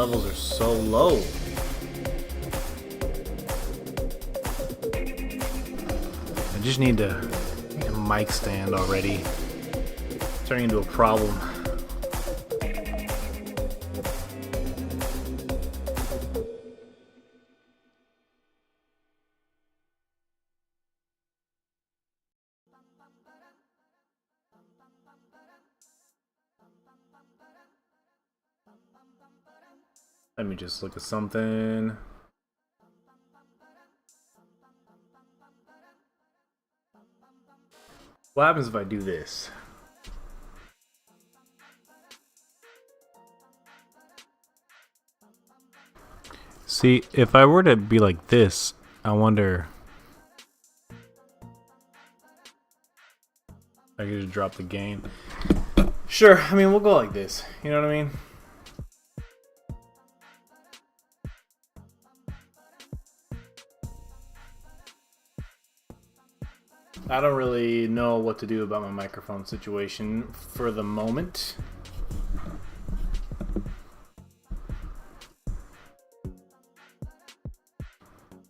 levels are so low. I just need a mic stand already. It's turning into a problem. Let me just look at something. What happens if I do this? See, if I were to be like this, I wonder... I could just drop the gain. Sure, I mean, we'll go like this. You know what I mean? I don't really know what to do about my microphone situation for the moment.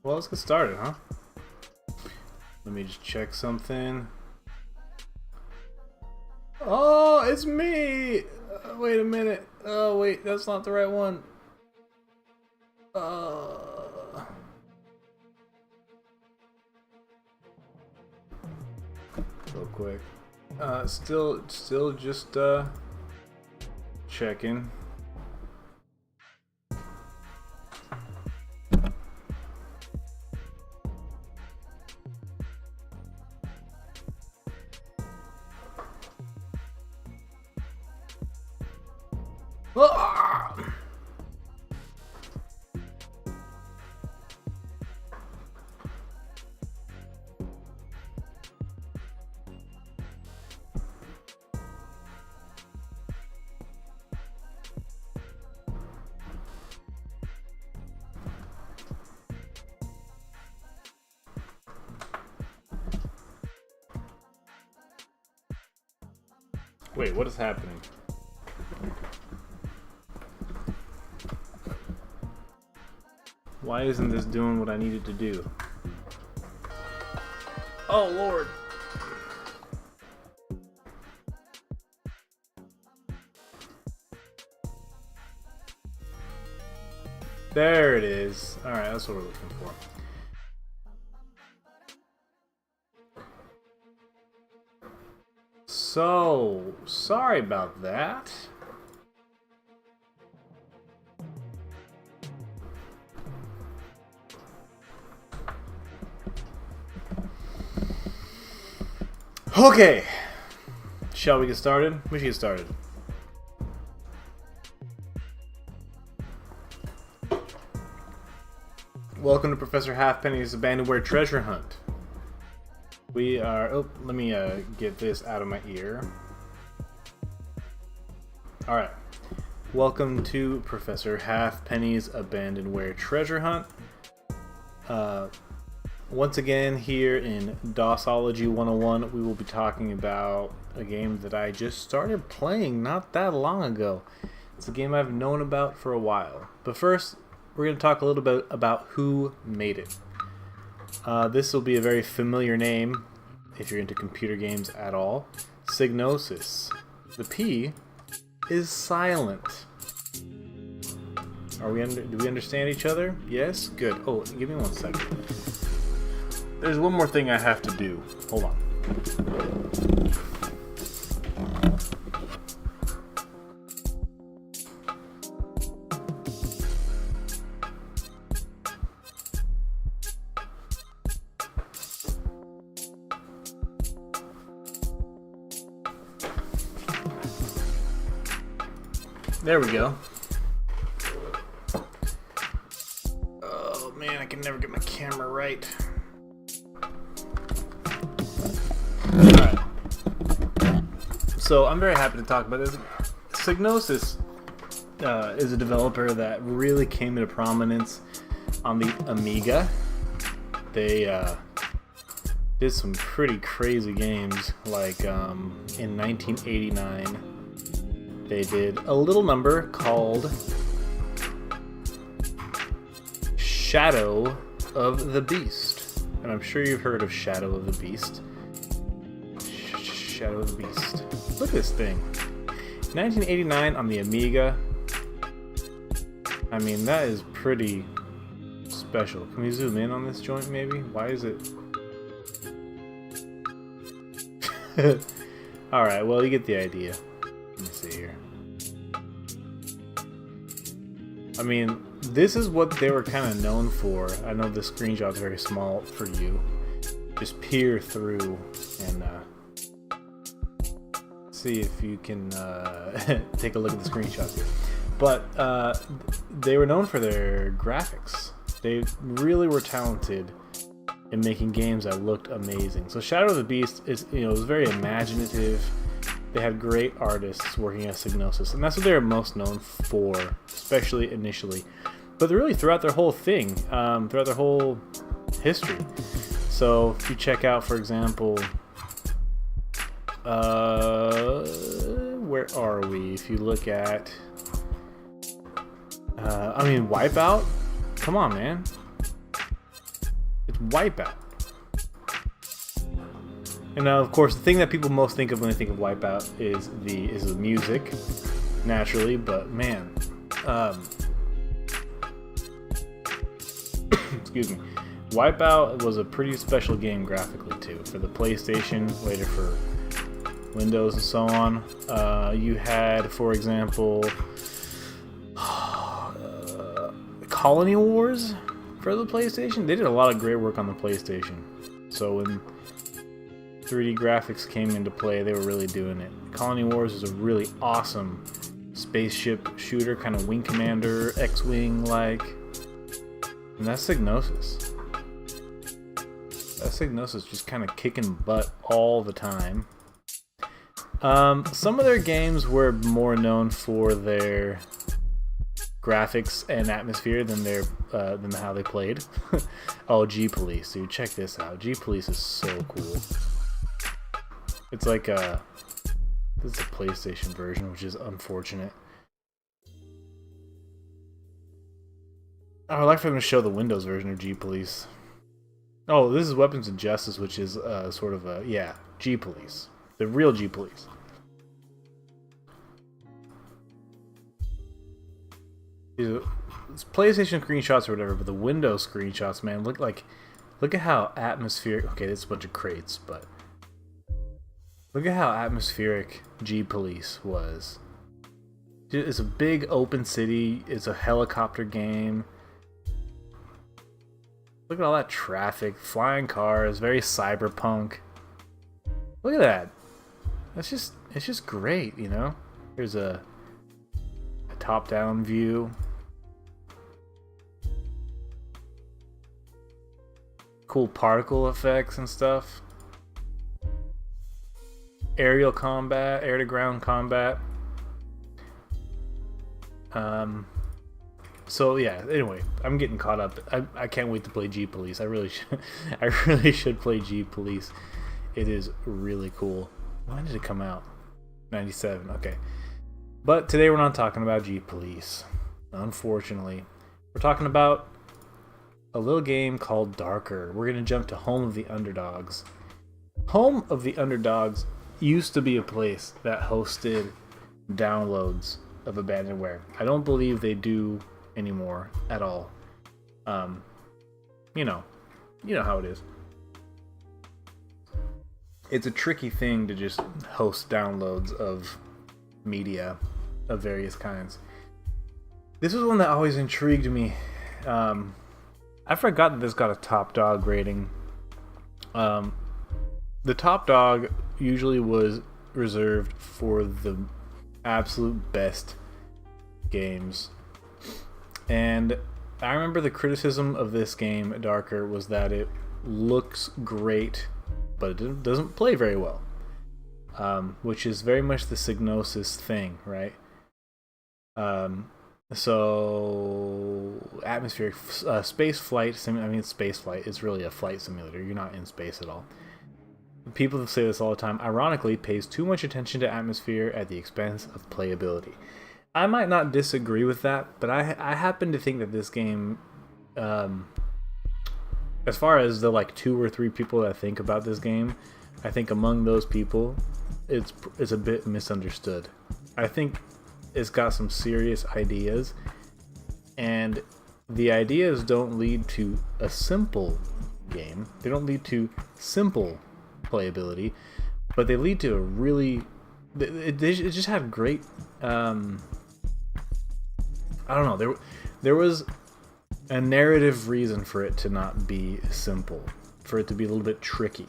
Well, let's get started, huh? Let me just check something. Oh, it's me! Wait a minute. Oh, wait, that's not the right one. Real quick. Still just checking. Ah! Wait, what is happening? Why isn't this doing what I needed to do? Oh, Lord. There it is. Alright, that's what we're looking for. So, sorry about that. Okay. Shall we get started? We should get started. Welcome to Professor Halfpenny's Abandonware treasure hunt. We are... Oh, let me get this out of my ear. Alright. Welcome to Professor Halfpenny's Abandonware treasure hunt. Once again, here in DOSology 101, we will be talking about a game that I just started playing not that long ago. It's a game I've known about for a while. But first, we're going to talk a little bit about who made it. This will be a very familiar name, if you're into computer games at all. Psygnosis. The P is silent. Do we understand each other? Yes? Good. Oh, give me 1 second. There's one more thing I have to do. Hold on. There we go. Oh man, I can never get my camera right. Alright. So I'm very happy to talk about this. Psygnosis is a developer that really came into prominence on the Amiga. They did some pretty crazy games, like in 1989. They did a little number called Shadow of the Beast. And I'm sure you've heard of Shadow of the Beast. Shadow of the Beast. Look at this thing. 1989 on the Amiga. I mean, that is pretty special. Can we zoom in on this joint, maybe? Why is it... Alright, well, you get the idea. Let me see here. I mean, this is what they were kind of known for. I know the screenshot's very small for you. Just peer through and see if you can take a look at the screenshots here. But they were known for their graphics. They really were talented in making games that looked amazing. So Shadow of the Beast is, it was very imaginative. They had great artists working at Psygnosis, and that's what they were most known for, especially initially. But really throughout their whole thing, throughout their whole history. So if you check out, for example, where are we? If you look at, Wipeout? Come on, man. It's Wipeout. And now, of course, the thing that people most think of when they think of Wipeout is the music, naturally. But man, excuse me, Wipeout was a pretty special game graphically too, for the PlayStation, later for Windows and so on. You had, for example, Colony Wars for the PlayStation. They did a lot of great work on the PlayStation. So when 3D graphics came into play, they were really doing it. Colony Wars is a really awesome spaceship shooter, kind of Wing Commander, X-Wing like. And that's Psygnosis. That's Psygnosis just kind of kicking butt all the time. Some of their games were more known for their graphics and atmosphere than than how they played. Oh, G-Police, dude, check this out. G-Police is so cool. It's like This is a PlayStation version, which is unfortunate. I would like for them to show the Windows version of G-Police. Oh, this is Weapons of Justice, which is sort of a, yeah, G-Police. The real G-Police. It's PlayStation screenshots or whatever, but the Windows screenshots, man, look at how atmospheric. Okay, it's a bunch of crates, but look at how atmospheric G-Police was. It's a big open city. It's a helicopter game. Look at all that traffic, flying cars, very cyberpunk. Look at that. It's just great, you know. Here's a top-down view. Cool particle effects and stuff. Aerial combat, air-to-ground combat. So yeah. Anyway, I'm getting caught up. I can't wait to play G-Police. I really should. I really should play G-Police. It is really cool. When did it come out? 97. Okay. But today we're not talking about G-Police. Unfortunately, we're talking about a little game called Darker. We're gonna jump to Home of the Underdogs. Home of the Underdogs used to be a place that hosted downloads of Abandonware. I don't believe they do anymore at all. You know how it is. It's a tricky thing to just host downloads of media of various kinds. This was one that always intrigued me. I forgot that this got a top dog rating. The top dog usually was reserved for the absolute best games. And I remember the criticism of this game, Darker, was that it looks great, but it doesn't play very well. Which is very much the Psygnosis thing, right? So atmospheric space flight space flight is really a flight simulator. You're not in space at all. People say this all the time. Ironically, pays too much attention to atmosphere at the expense of playability. I might not disagree with that, but I happen to think that this game, as far as the like 2 or 3 people that think about this game, I think among those people, it's a bit misunderstood. I think it's got some serious ideas, and the ideas don't lead to a simple game. They don't lead to simple playability, but they lead to a really. It just had great. I don't know. There was a narrative reason for it to not be simple, for it to be a little bit tricky,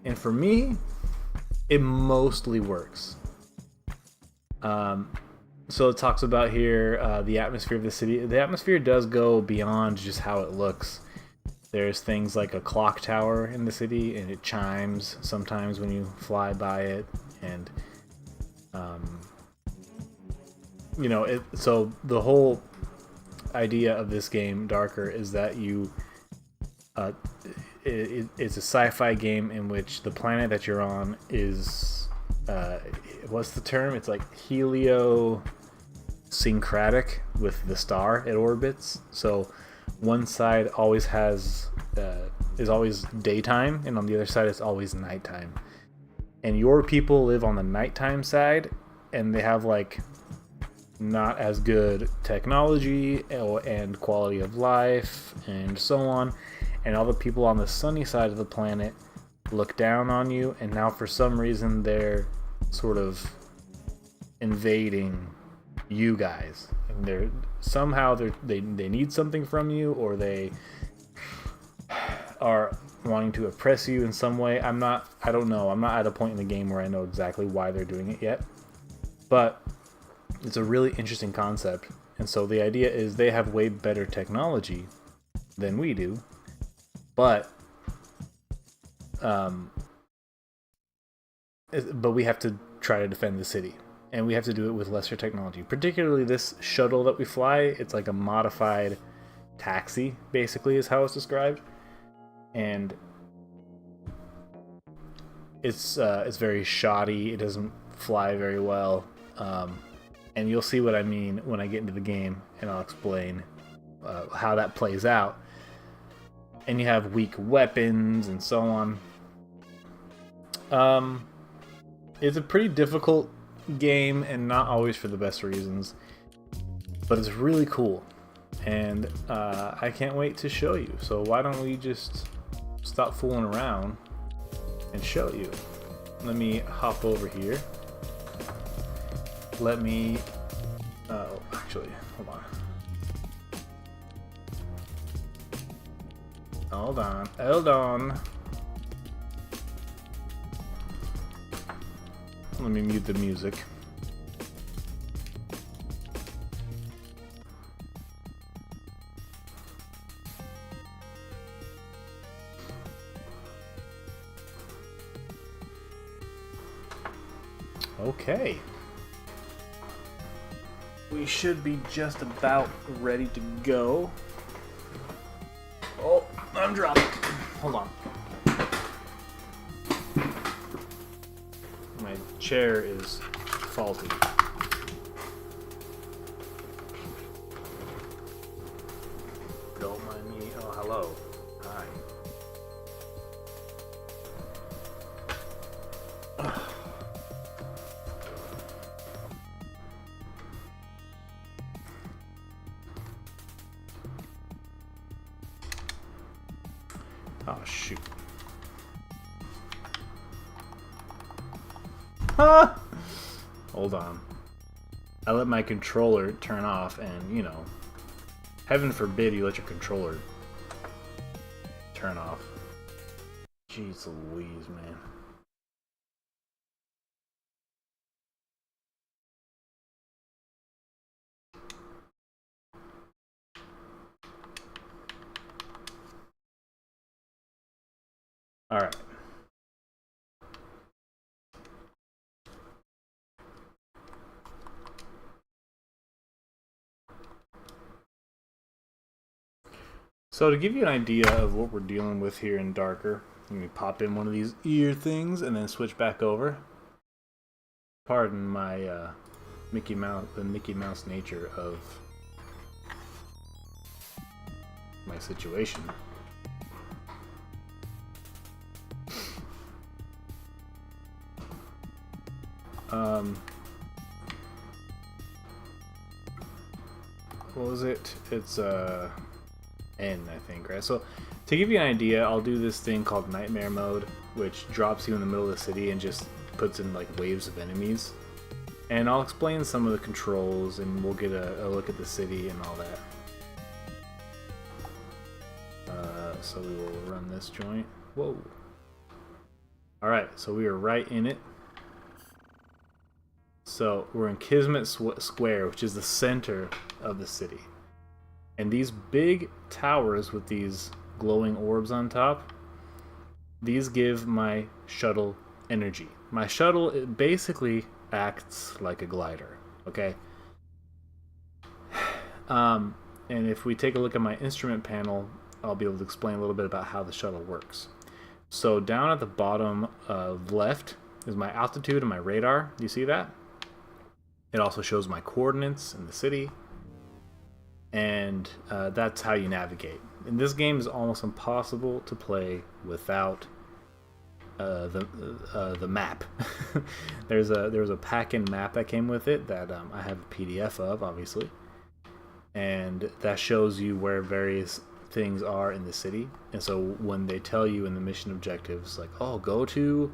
and for me, it mostly works. So it talks about here the atmosphere of the city. The atmosphere does go beyond just how it looks. There's things like a clock tower in the city, and it chimes sometimes when you fly by it, and so the whole idea of this game, Darker, is that it's a sci-fi game in which the planet that you're on is what's the term? It's like heliosyncratic with the star it orbits. So one side always is always daytime, and on the other side it's always nighttime. And your people live on the nighttime side, and they have like not as good technology and quality of life and so on. And all the people on the sunny side of the planet look down on you, and now for some reason they're sort of invading you guys, and they need something from you, or they are wanting to oppress you in some way. I don't know. I'm not at a point in the game where I know exactly why they're doing it yet, but it's a really interesting concept. And so the idea is they have way better technology than we do, but we have to try to defend the city, and we have to do it with lesser technology. Particularly this shuttle that we fly, it's like a modified taxi, basically, is how it's described, and it's very shoddy. It doesn't fly very well. And you'll see what I mean when I get into the game, and I'll explain how that plays out. And you have weak weapons and so on. It's a pretty difficult game, and not always for the best reasons, but it's really cool, and I can't wait to show you. So why don't we just stop fooling around and show you. Let me hop over here. Let me actually, hold on. Hold on. Let me mute the music. Okay. We should be just about ready to go. Oh, I'm dropping. Hold on. My chair is faulty. Don't mind me. Oh, hello. Hi. Oh, shoot. Huh? Hold on. I let my controller turn off, and, you know, heaven forbid you let your controller turn off. Jeez Louise, man. Alright. So to give you an idea of what we're dealing with here in Darker, let me pop in one of these ear things and then switch back over. Pardon my the Mickey Mouse nature of my situation. What was it? It's N, I think, right? So to give you an idea, I'll do this thing called Nightmare Mode, which drops you in the middle of the city and just puts in like waves of enemies. And I'll explain some of the controls, and we'll get a look at the city and all that. So we will run this joint. Whoa. Alright, so we are right in it. So we're in Kismet Square, which is the center of the city. And these big towers with these glowing orbs on top, these give my shuttle energy. My shuttle, it basically acts like a glider, okay? And if we take a look at my instrument panel, I'll be able to explain a little bit about how the shuttle works. So down at the bottom left is my altitude and my radar. Do you see that? It also shows my coordinates in the city. And that's how you navigate. And this game is almost impossible to play without the map. There was a pack-in map that came with it that I have a PDF of, obviously, and that shows you where various things are in the city. And so when they tell you in the mission objectives, like, oh, go to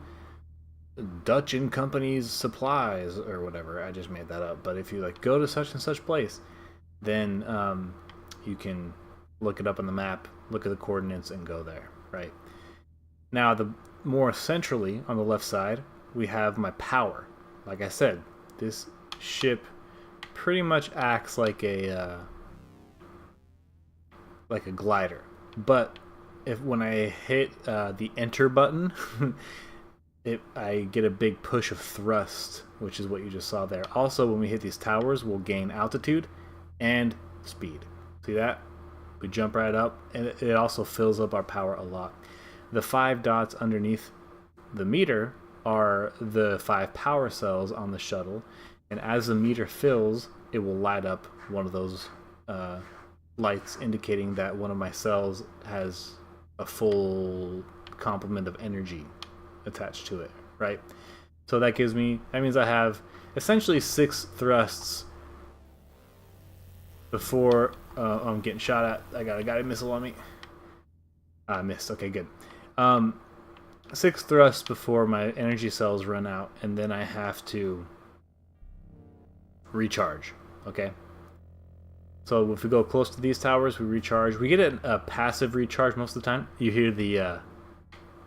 Dutch and Company's supplies or whatever, I just made that up, but if you like go to such and such place, then you can look it up on the map, look at the coordinates, and go there, right? Now, the more centrally on the left side, we have my power. Like I said, this ship pretty much acts like a glider. But when I hit the enter button, I get a big push of thrust, which is what you just saw there. Also, when we hit these towers, we'll gain altitude and speed. See that? We jump right up, and it also fills up our power a lot. The 5 dots underneath the meter are the 5 power cells on the shuttle, and as the meter fills, it will light up one of those lights indicating that one of my cells has a full complement of energy attached to it, right? So that means I have essentially 6 thrusts before I'm getting shot at. I got a guy missile on me. I missed. Okay, good. 6 thrusts before my energy cells run out, and then I have to recharge. Okay. So if we go close to these towers, we recharge. We get a passive recharge most of the time. You hear the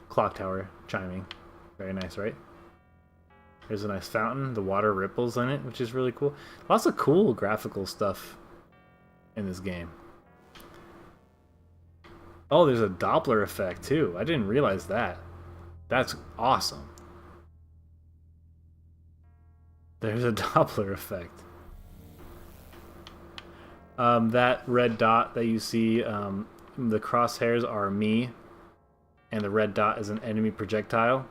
clock tower chiming. Very nice, right? There's a nice fountain. The water ripples in it, which is really cool. Lots of cool graphical stuff in this game. Oh, there's a Doppler effect too. I didn't realize that. That's awesome. There's a Doppler effect. That red dot that you see, the crosshairs are me, and the red dot is an enemy projectile.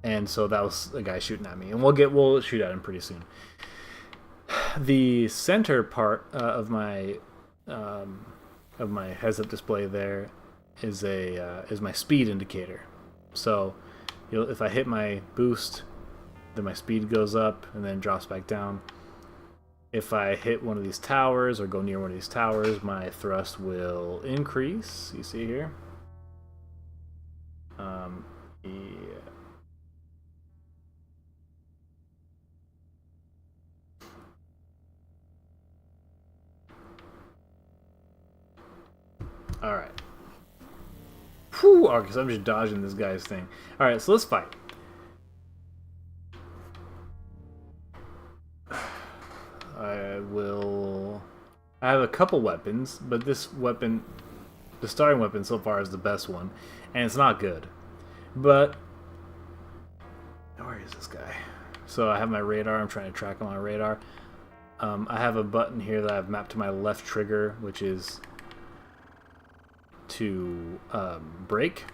And so that was a guy shooting at me, and we'll shoot at him pretty soon. The center part of my heads-up display there is my speed indicator. So if I hit my boost, then my speed goes up and then drops back down. If I hit one of these towers or go near one of these towers, my thrust will increase. You see here. Yeah. Alright. Whew, because I'm just dodging this guy's thing. Alright, so let's fight. I have a couple weapons, but this weapon, the starting weapon so far is the best one, and it's not good. But where is this guy? So I have my radar. I'm trying to track him on my radar. I have a button here that I've mapped to my left trigger, which is to brake.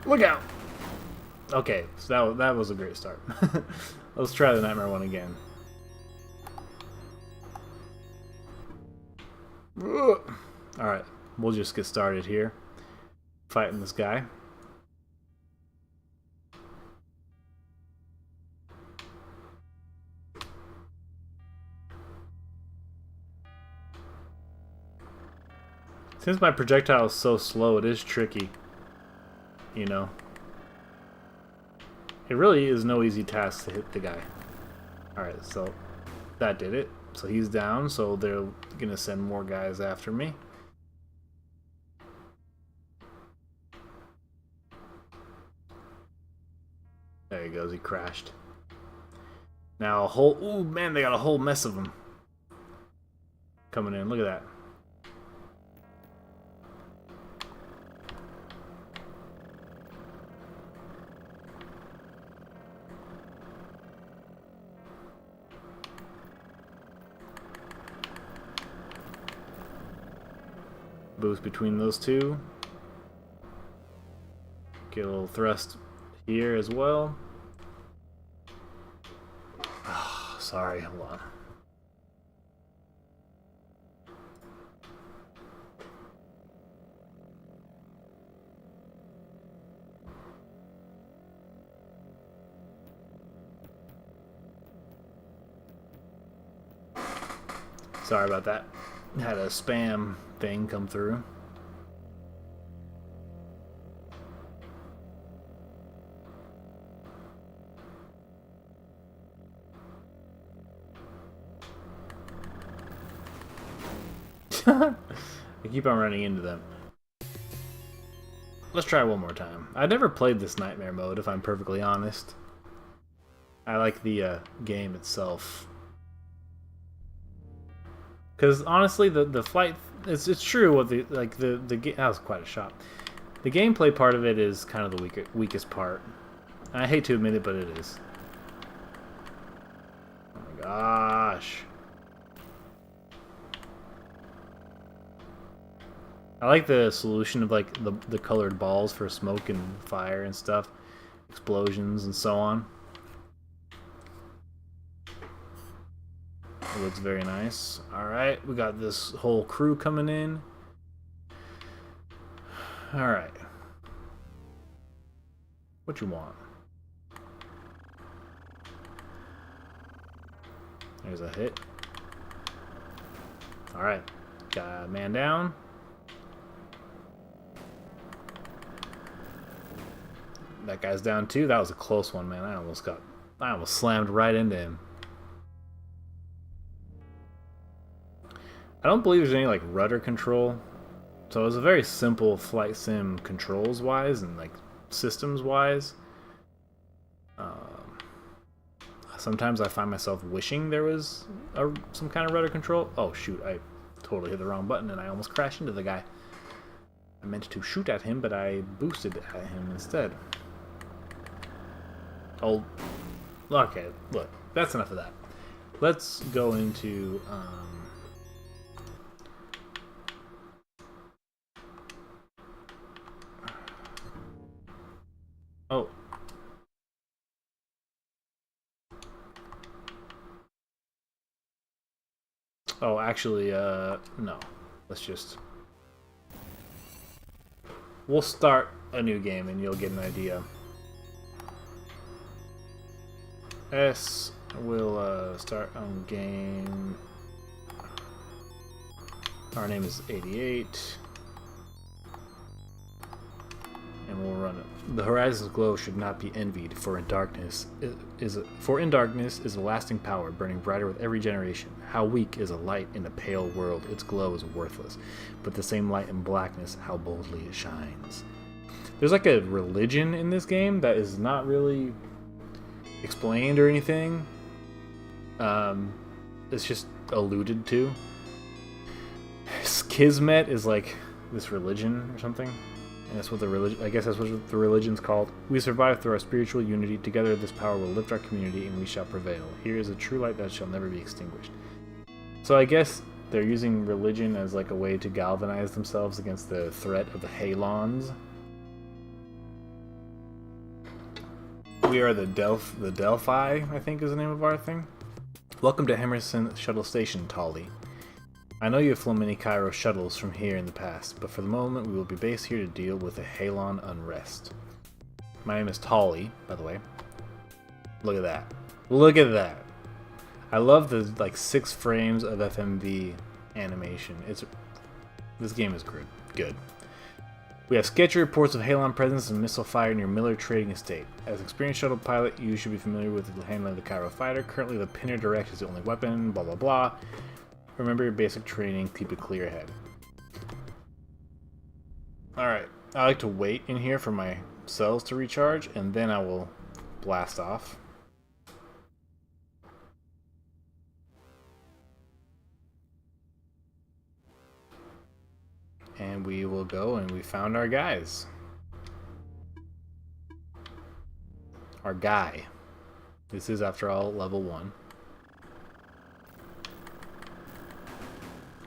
Look out! Okay, so that was a great start. Let's try the Nightmare one again. Alright, we'll just get started here. Fighting this guy. Since my projectile is so slow, it is tricky. You know? It really is no easy task to hit the guy. Alright, so that did it. So he's down, so they're gonna send more guys after me. There he goes, he crashed. Now a whole, ooh man, they got a whole mess of them coming in. Look at that. Boost between those two. Get a little thrust here as well. Oh, sorry, hold on. Sorry about that. Had a spam thing come through. I keep on running into them. Let's try one more time. I never played this Nightmare mode, if I'm perfectly honest. I like the game itself. Because honestly, the flight, it's true. What the that was quite a shot. The gameplay part of it is kind of the weakest part. And I hate to admit it, but it is. Oh my gosh. I like the solution of like the colored balls for smoke and fire and stuff, explosions and so on. It looks very nice. All right, we got this whole crew coming in. All right, what you want? There's a hit. All right, got a man down. That guy's down too. That was a close one, man. I almost slammed right into him. I don't believe there's any like rudder control, so it was a very simple flight sim controls wise and like systems wise. Sometimes I find myself wishing there was some kind of rudder control. Oh shoot, I totally hit the wrong button and I almost crashed into the guy. I meant to shoot at him, but I boosted at him instead. Oh, okay, look, that's enough of that. Let's go into... Oh. Oh, actually, no. Let's just... We'll start a new game and you'll get an idea. S will start on game. Our name is 88. And we'll run it. The horizon's glow should not be envied, for in darkness is a lasting power, burning brighter with every generation. How weak is a light in a pale world, its glow is worthless. But the same light in blackness, how boldly it shines. There's like a religion in this game that is not really explained or anything. It's just alluded to. Kismet is like this religion or something. And that's what the religion, I guess that's what the religion's called. We survive through our spiritual unity. Together this power will lift our community and we shall prevail. Here is a true light that shall never be extinguished. So I guess they're using religion as like a way to galvanize themselves against the threat of the Halons. We are the Delphi, I think is the name of our thing. Welcome to Emerson Shuttle Station, Tolly. I know you have flown many Cairo shuttles from here in the past, but for the moment we will be based here to deal with the Halon unrest. My name is Tolly, by the way. Look at that. Look at that. I love the like 6 frames of FMV animation. This game is good. We have sketchy reports of Halon presence and missile fire near Miller Trading Estate. As an experienced shuttle pilot, you should be familiar with the handling of the Cairo fighter. Currently, the Pinner Direct is the only weapon, blah blah blah. Remember your basic training, keep a clear head. Alright, I like to wait in here for my cells to recharge, and then I will blast off. And we will go, and we found our guys. Our guy. This is, after all, level 1.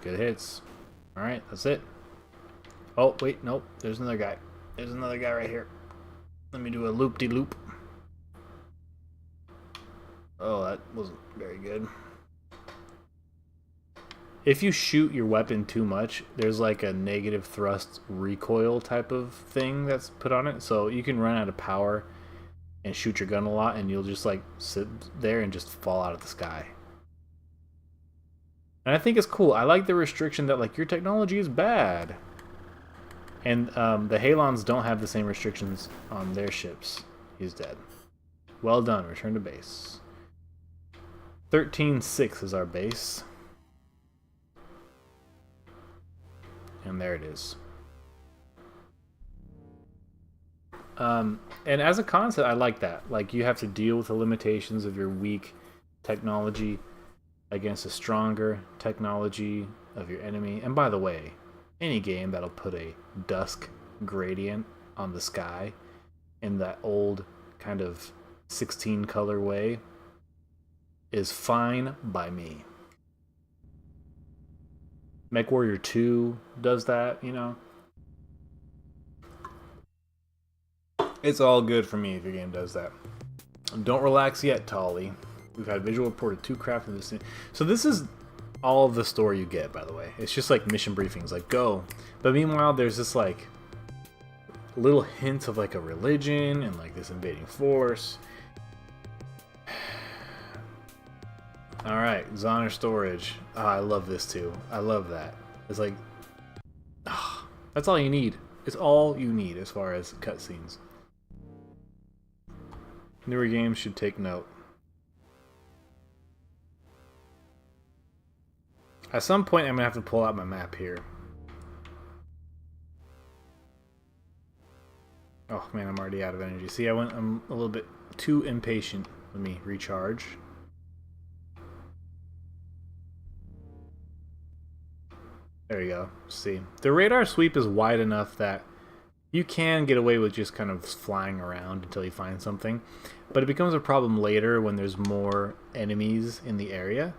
Good hits. Alright, that's it. Oh, wait, nope. There's another guy. There's another guy right here. Let me do a loop-de-loop. Oh, that wasn't very good. If you shoot your weapon too much, there's like a negative thrust recoil type of thing that's put on it. So you can run out of power and shoot your gun a lot, and you'll just like sit there and just fall out of the sky. And I think it's cool. I like the restriction that like your technology is bad. And the Halons don't have the same restrictions on their ships. He's dead. Well done. Return to base. 13-6 is our base. And there it is. And as a concept, I like that. Like, you have to deal with the limitations of your weak technology against a stronger technology of your enemy. And by the way, any game that'll put a dusk gradient on the sky in that old kind of 16 color way is fine by me. MechWarrior 2 does that, you know? It's all good for me if your game does that. Don't relax yet, Tolly. We've had visual report of 2 craft in this. So this is all of the story you get, by the way. It's just like mission briefings, like go. But meanwhile, there's this like little hint of like a religion and like this invading force. Alright, Zonner storage. Oh, I love this too. I love that. It's like, oh, that's all you need. It's all you need as far as cutscenes. Newer games should take note. At some point, I'm gonna have to pull out my map here. Oh man, I'm already out of energy. See, I'm a little bit too impatient. Let me recharge. There you go. See, the radar sweep is wide enough that you can get away with just kind of flying around until you find something, but it becomes a problem later when there's more enemies in the area.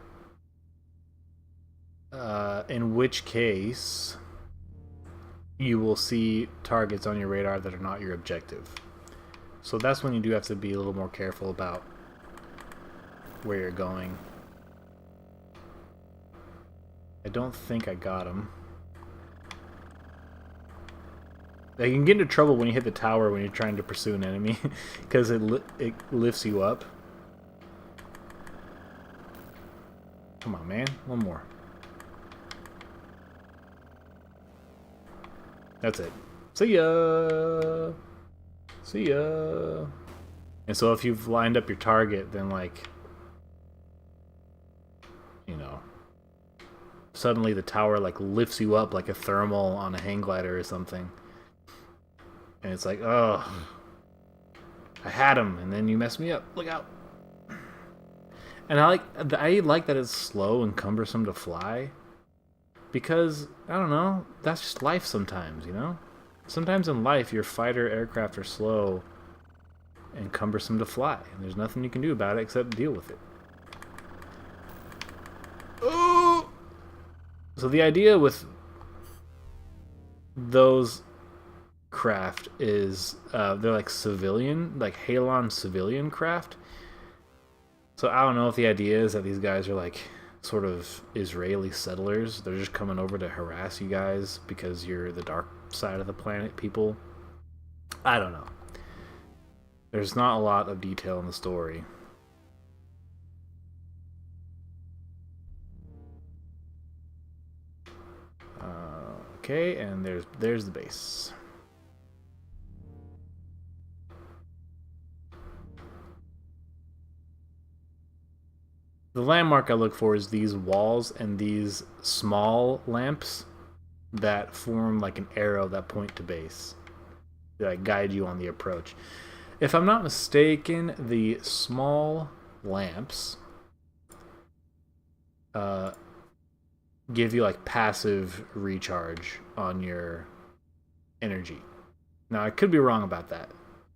In which case, you will see targets on your radar that are not your objective. So that's when you do have to be a little more careful about where you're going. I don't think I got him. You can get into trouble when you hit the tower when you're trying to pursue an enemy, because it lifts you up. Come on, man. One more. That's it. See ya! See ya! And so if you've lined up your target, then like, you know, suddenly the tower like lifts you up like a thermal on a hang glider or something. And it's like, oh, I had him, and then you messed me up. Look out! And I like that it's slow and cumbersome to fly, because I don't know, that's just life sometimes, you know. Sometimes in life, your fighter aircraft are slow and cumbersome to fly, and there's nothing you can do about it except deal with it. Oh! So the idea with those craft is they're like civilian, like Halon civilian craft. So I don't know if the idea is that these guys are like sort of Israeli settlers. They're just coming over to harass you guys because you're the dark side of the planet people. I don't know. There's not a lot of detail in the story. Okay, and there's the base. The landmark I look for is these walls and these small lamps that form like an arrow that point to base, that guide you on the approach. If I'm not mistaken, the small lamps give you like passive recharge on your energy. Now I could be wrong about that,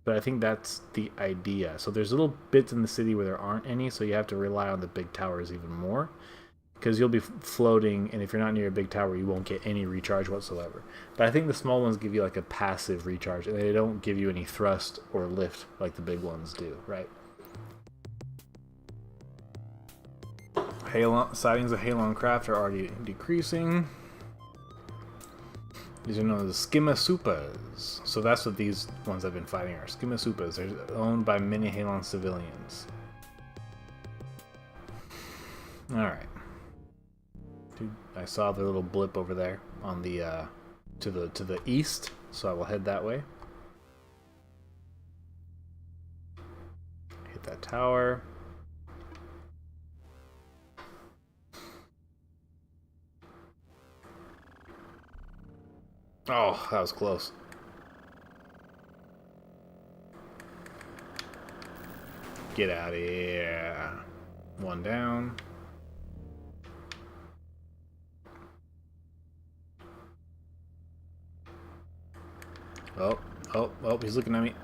but I think that's the idea. So there's little bits in the city where there aren't any, so you have to rely on the big towers even more, because you'll be floating, and if you're not near a big tower, you won't get any recharge whatsoever. But I think the small ones give you like a passive recharge, and they don't give you any thrust or lift like the big ones do, right? Sightings of Halon craft are already decreasing. These are known as Schimasupas. So that's what these ones I've been fighting are. Schimasupas. They're owned by many Halon civilians. Alright. Dude, I saw the little blip over there on the to the east, so I will head that way. Hit that tower. Oh, that was close. Get out of here. One down. Oh, he's looking at me.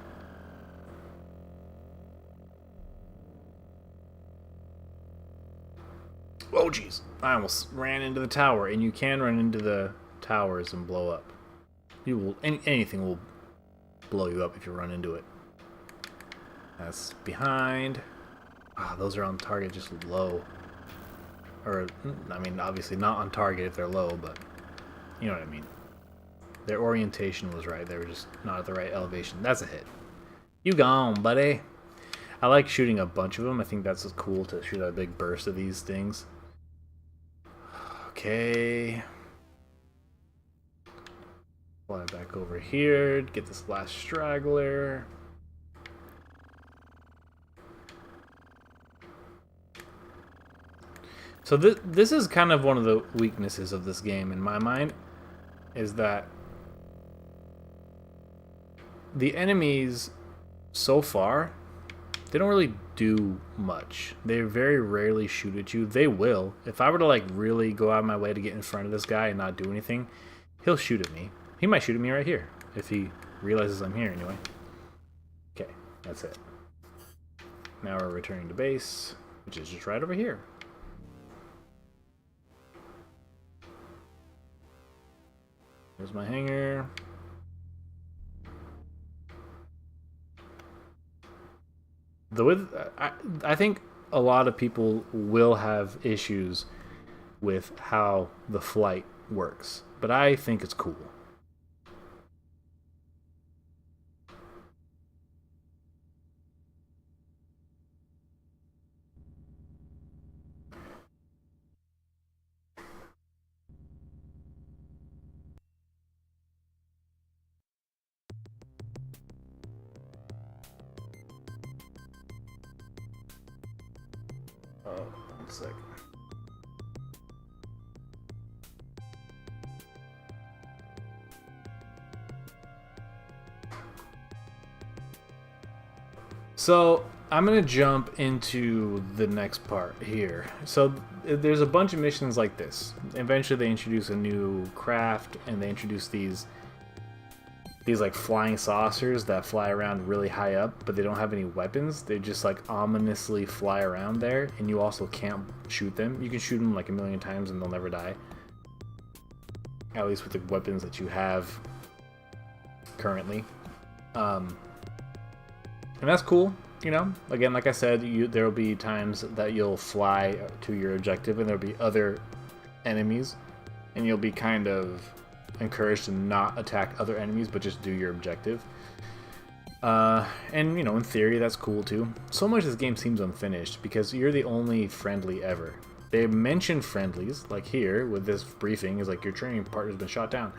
Oh, jeez. I almost ran into the tower, and you can run into the towers and blow up. You will anything will blow you up if you run into it. That's behind. Ah, those are on target, just low. Or, I mean, obviously not on target if they're low, but you know what I mean. Their orientation was right. They were just not at the right elevation. That's a hit. You gone, buddy. I like shooting a bunch of them. I think that's cool to shoot a big burst of these things. Okay. Fly back over here. Get this last straggler. So this is kind of one of the weaknesses of this game in my mind, is that the enemies so far, they don't really do much. They very rarely shoot at you. They will. If I were to like really go out of my way to get in front of this guy and not do anything, he'll shoot at me. He might shoot at me right here if he realizes I'm here anyway. Okay, that's it. Now we're returning to base, which is just right over here. There's my hangar. I think a lot of people will have issues with how the flight works, but I think it's cool. Oh, 1 sec. So I'm gonna jump into the next part here. So there's a bunch of missions like this. Eventually they introduce a new craft, and they introduce these like flying saucers that fly around really high up, but they don't have any weapons. They just like ominously fly around there, and you also can't shoot them. You can shoot them like a million times and they'll never die. At least with the weapons that you have currently. And that's cool, you know? Again, like I said, there will be times that you'll fly to your objective and there'll be other enemies, and you'll be kind of encouraged to not attack other enemies but just do your objective. And you know, in theory that's cool too. So much this game seems unfinished because you're the only friendly ever. They mention friendlies, like here with this briefing is like your training partner's been shot down,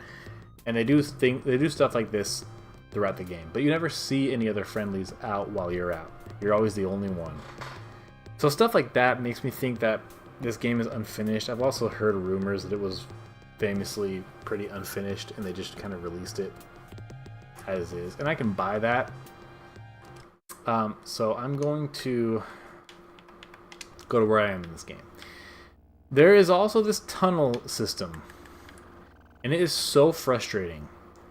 and they do stuff like this throughout the game, but you never see any other friendlies out while you're out. You're always the only one. So stuff like that makes me think that this game is unfinished. I've also heard rumors that it was famously pretty unfinished and they just kind of released it as is, and I can buy that. So I'm going to go to where I am in this game. There is also this tunnel system, and it is so frustrating.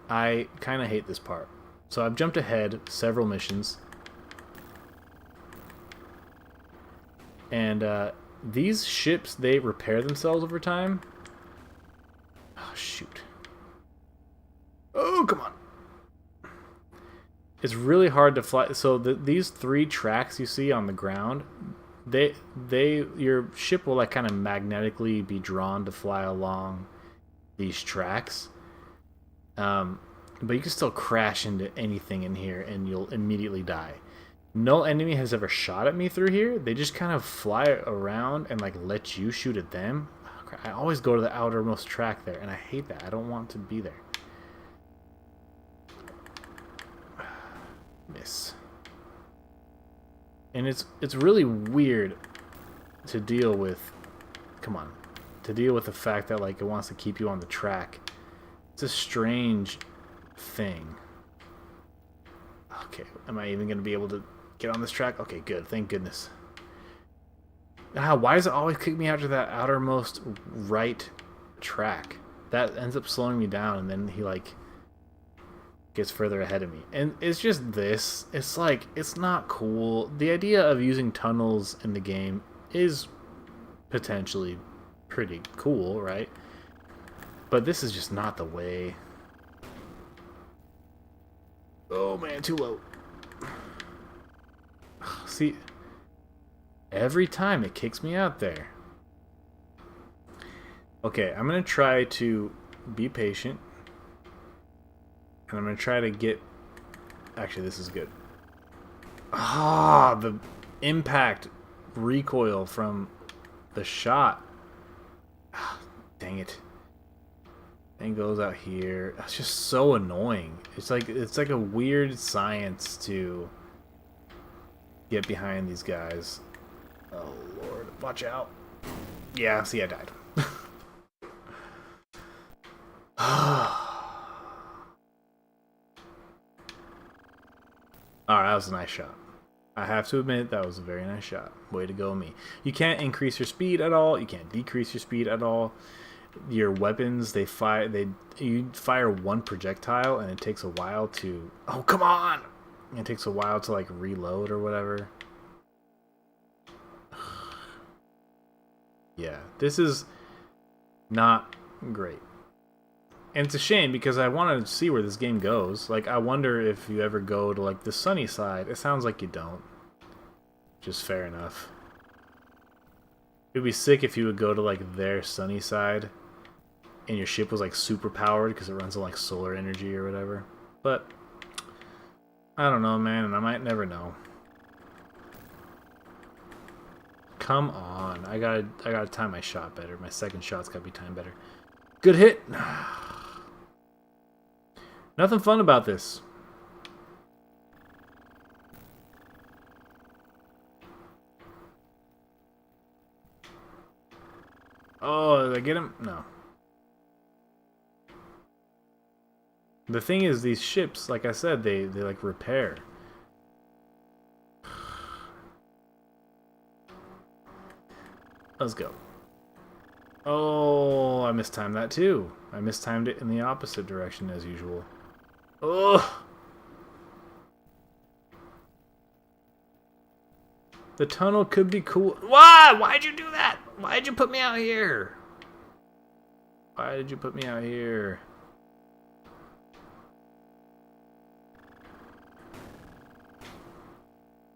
I kind of hate this part. So I've jumped ahead several missions, and these ships, they repair themselves over time. Oh, shoot. Oh, come on. It's really hard to fly. So these 3 tracks you see on the ground, your ship will like kind of magnetically be drawn to fly along these tracks. But you can still crash into anything in here and you'll immediately die. No enemy has ever shot at me through here. They just kind of fly around and like let you shoot at them. I always go to the outermost track there, and I hate that. I don't want to be there. Miss. And it's really weird to deal with. Come on. To deal with the fact that like it wants to keep you on the track. It's a strange thing. Okay, am I even going to be able to get on this track? Okay, good. Thank goodness. Why does it always kick me out to that outermost right track? That ends up slowing me down, and then he like gets further ahead of me. And it's just this. It's like, it's not cool. The idea of using tunnels in the game is potentially pretty cool, right? But this is just not the way. Oh man, too low. See, every time it kicks me out there. Okay, I'm gonna try to be patient. And I'm gonna try to get... Actually, this is good. Ah, the impact recoil from the shot. Ah, dang it. Thing goes out here. It's just so annoying. It's like a weird science to get behind these guys. Oh lord, watch out. Yeah, see, I died. Alright, that was a nice shot. I have to admit, that was a very nice shot. Way to go, me. You can't increase your speed at all. You can't decrease your speed at all. Your weapons, you fire one projectile, and it takes a while to... Oh, come on! It takes a while to, like, reload or whatever. Yeah, this is not great. And it's a shame because I want to see where this game goes. Like, I wonder if you ever go to, like, the sunny side. It sounds like you don't. Just fair enough. It'd be sick if you would go to, like, their sunny side and your ship was, like, super powered because it runs on, like, solar energy or whatever. But, I don't know, man, and I might never know. Come on. I gotta time my shot better. My second shot's gotta be timed better. Good hit! Nothing fun about this. Oh, did I get him? No. The thing is, these ships, like I said, they like repair. Let's go. Oh, I mistimed that too. I mistimed it in the opposite direction as usual. Ugh. The tunnel could be cool. Why? Why'd you do that? Why'd you put me out here? Why did you put me out here?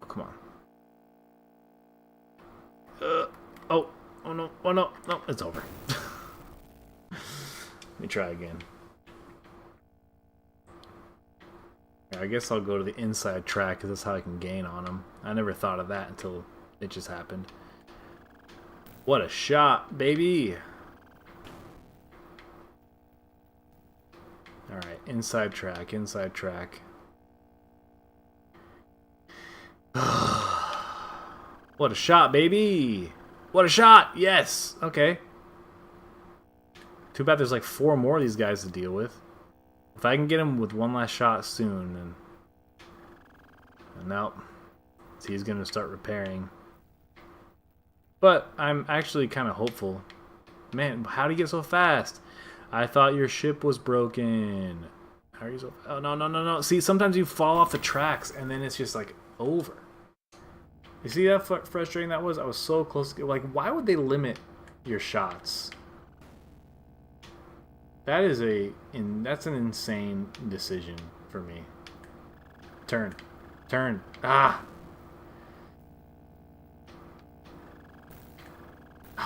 Oh, come on. Oh no, oh no, no, it's over. Let me try again. I guess I'll go to the inside track because that's how I can gain on them. I never thought of that until it just happened. What a shot, baby! Alright, inside track, inside track. What a shot, baby! What a shot! Yes! Okay. Too bad there's like 4 more of these guys to deal with. If I can get him with one last shot soon, then... Nope. So he's going to start repairing. But I'm actually kind of hopeful. Man, how did he get so fast? I thought your ship was broken. How are you so... Oh, no, no, no, no. See, sometimes you fall off the tracks, and then it's just, like, over. You see how frustrating that was? I was so close to... Like, why would they limit your shots? That is that's an insane decision for me. Turn. Turn. Ah!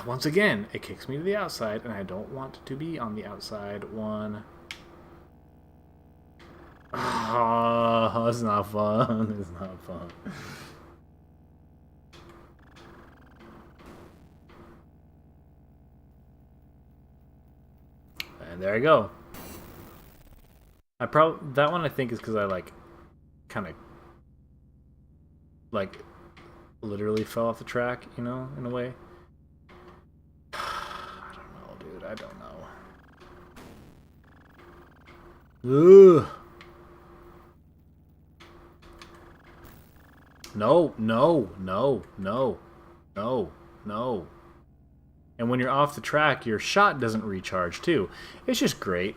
Once again, it kicks me to the outside, and I don't want to be on the outside one. Oh, it's not fun. It's not fun. And there I go. That one I think is because I like kind of like literally fell off the track, you know, in a way. I don't know, dude. I don't know. Ugh. No, no, no, no, no, no. And when you're off the track, your shot doesn't recharge too. It's just great.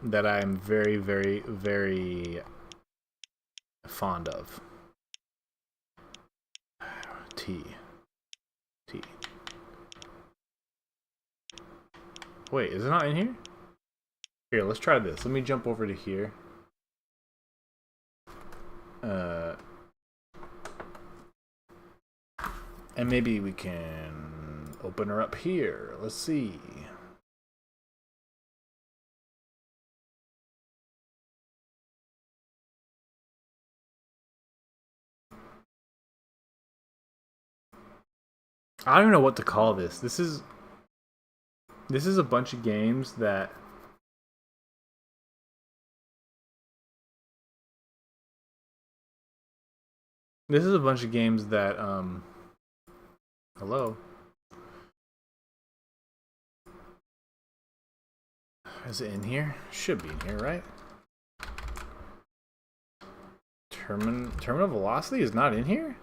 that I'm very, very, very fond of. T. Wait, is it not in here? Here, let's try this. Let me jump over to here. And maybe we can open her up here. Let's see. I don't even know what to call this. This is a bunch of games that hello. Is it in here? Should be in here, right? Terminal velocity is not in here?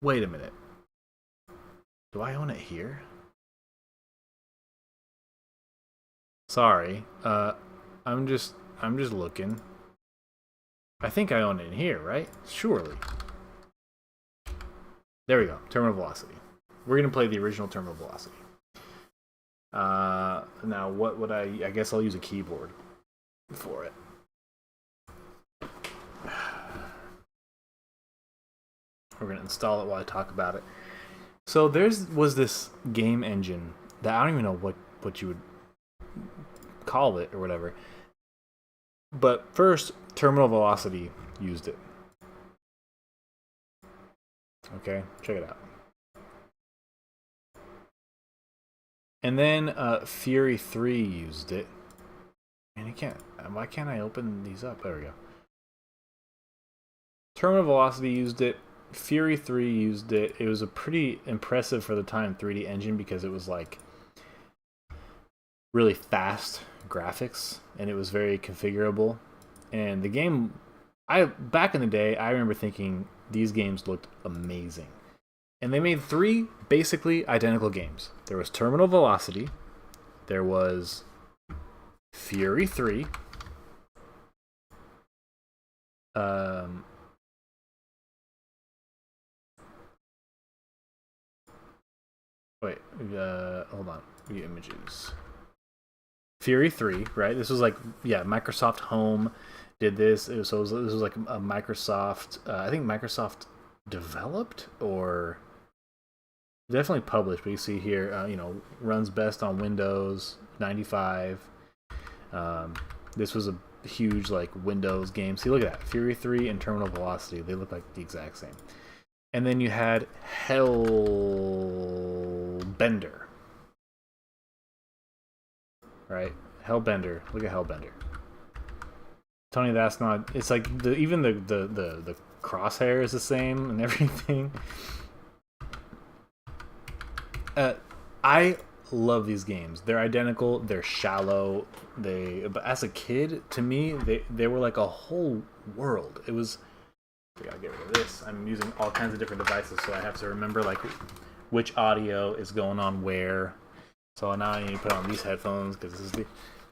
Wait a minute. Do I own it here? Sorry. I'm just looking. I think I own it in here, right? Surely. There we go. Terminal velocity. We're gonna play the original terminal velocity. Now what would I guess I'll use a keyboard for it. We're gonna install it while I talk about it. So was this game engine that I don't even know what you would call it or whatever. But first, terminal velocity used it. Okay, check it out. And then Fury 3 used it. And why can't I open these up? There we go. Terminal velocity used it. Fury 3 used it. It was a pretty impressive for the time 3D engine because it was like really fast graphics and it was very configurable. And the game, back in the day, I remember thinking these games looked amazing. And they made 3 basically identical games. There was Terminal Velocity, there was Fury 3, hold on. View images. Fury 3, right? This was like, Microsoft Home did this. This was like a Microsoft, I think Microsoft developed or definitely published, but you see here, runs best on Windows 95. This was a huge like Windows game. See, look at that. Fury 3 and Terminal Velocity. They look like the exact same. And then you had Hellbender. Right? Hellbender. Look at Hellbender. Tony, that's not... It's like, even the crosshair is the same and everything. I love these games. They're identical. They're shallow. But as a kid, to me, they were like a whole world. It was... I gotta get rid of this. I'm using all kinds of different devices, so I have to remember like which audio is going on where. So now I need to put on these headphones because this is the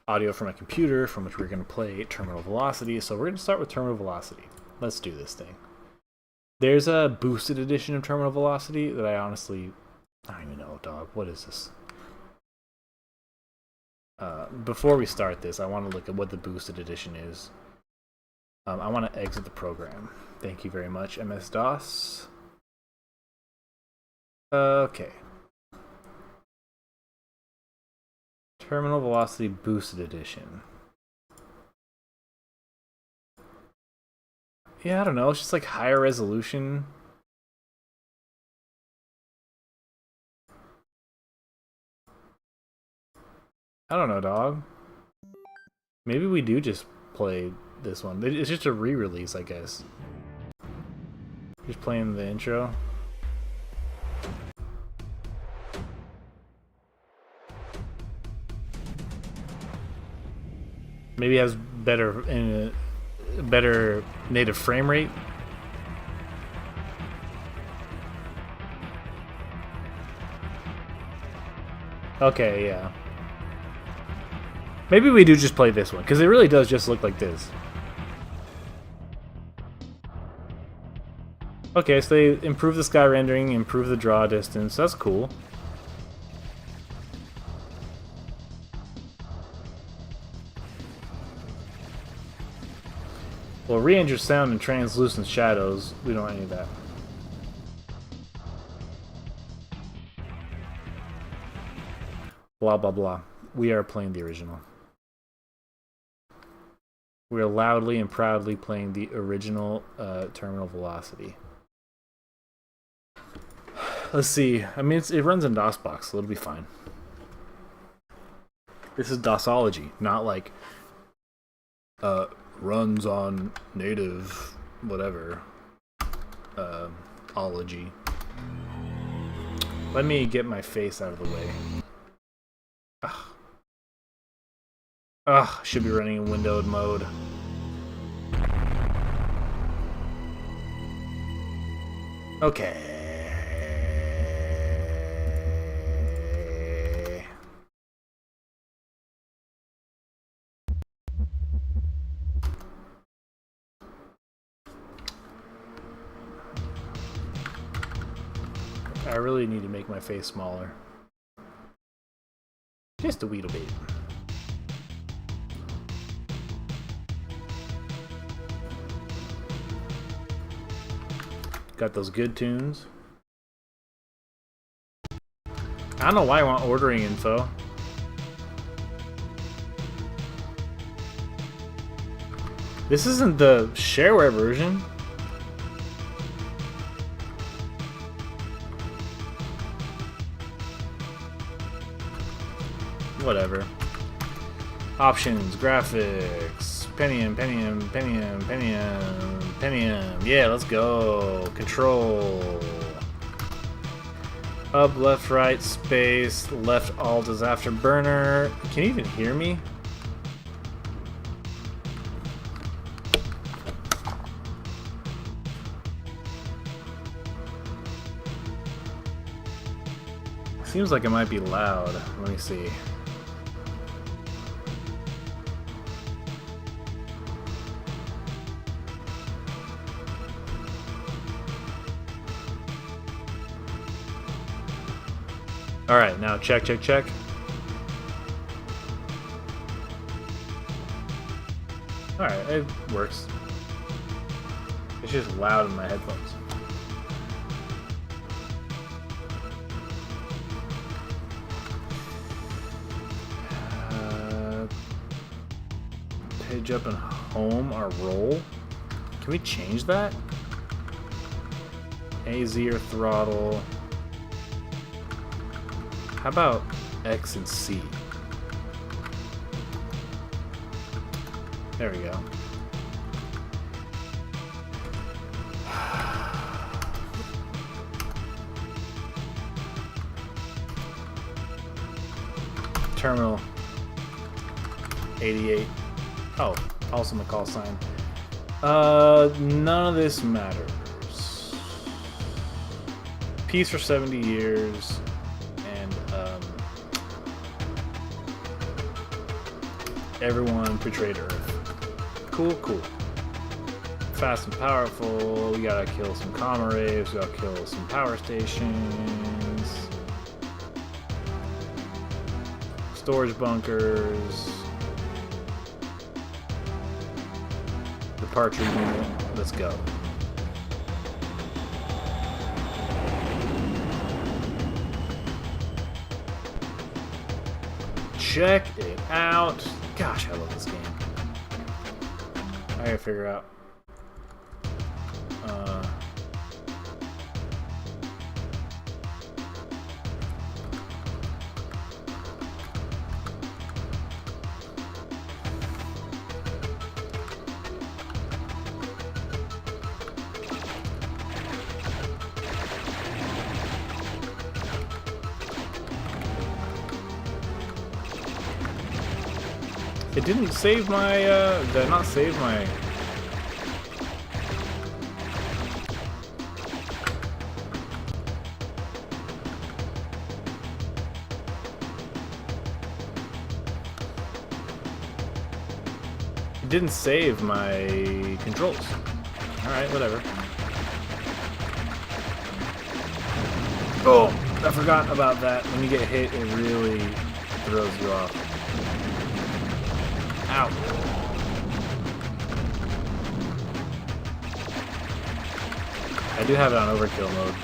audio from my computer from which we're going to play Terminal Velocity. So we're going to start with Terminal Velocity. Let's do this thing. There's a boosted edition of Terminal Velocity that I don't even know, dog. What is this? Before we start this, I want to look at what the boosted edition is. I want to exit the program. Thank you very much, MS-DOS. Okay. Terminal Velocity Boosted Edition. Yeah, I don't know. It's just like higher resolution. I don't know, dog. Maybe we do just play this one. It's just a re-release, I guess. Just playing the intro. Maybe it has better native frame rate. Okay, yeah. Maybe we do just play this one, because it really does just look like this. Okay, so they improve the sky rendering, improve the draw distance. That's cool. Well, re-enter sound and translucent shadows. We don't want any of that. Blah, blah, blah. We are playing the original. We are loudly and proudly playing the original terminal velocity. Let's see. I mean, it runs in DOSBox, so it'll be fine. This is DOSology, not like runs on native whatever ology. Let me get my face out of the way. Ugh, should be running in windowed mode. Okay. I really need to make my face smaller. Just a wee bit. Got those good tunes. I don't know why I want ordering info. This isn't the shareware version. Whatever. Options, graphics, Pentium. Yeah, let's go. Control. Up, left, right, space, left, alt is afterburner. Can you even hear me? Seems like it might be loud. Let me see. Alright, now check. Alright, it works. It's just loud in my headphones. Page up and home are roll. Can we change that? AZ or throttle. How about X and C? There we go. Terminal 88. Oh, also my call sign. None of this matters. Peace for 70 years. Everyone betrayed Earth. Cool. Fast and powerful. We gotta kill some comma raves. We gotta kill some power stations. Storage bunkers. Departure unit. Let's go. Check it out. Gosh, I love this game. I gotta figure out. It didn't save my, did I not save my... didn't save my controls. Alright, whatever. Oh! I forgot about that. When you get hit, it really throws you off. Ow. I do have it on overkill mode.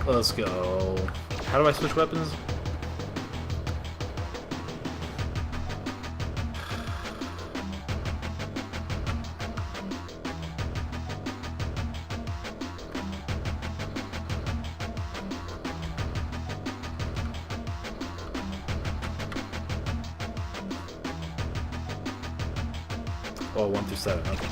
Let's go. How do I switch weapons? Oh, 1 through 7, okay.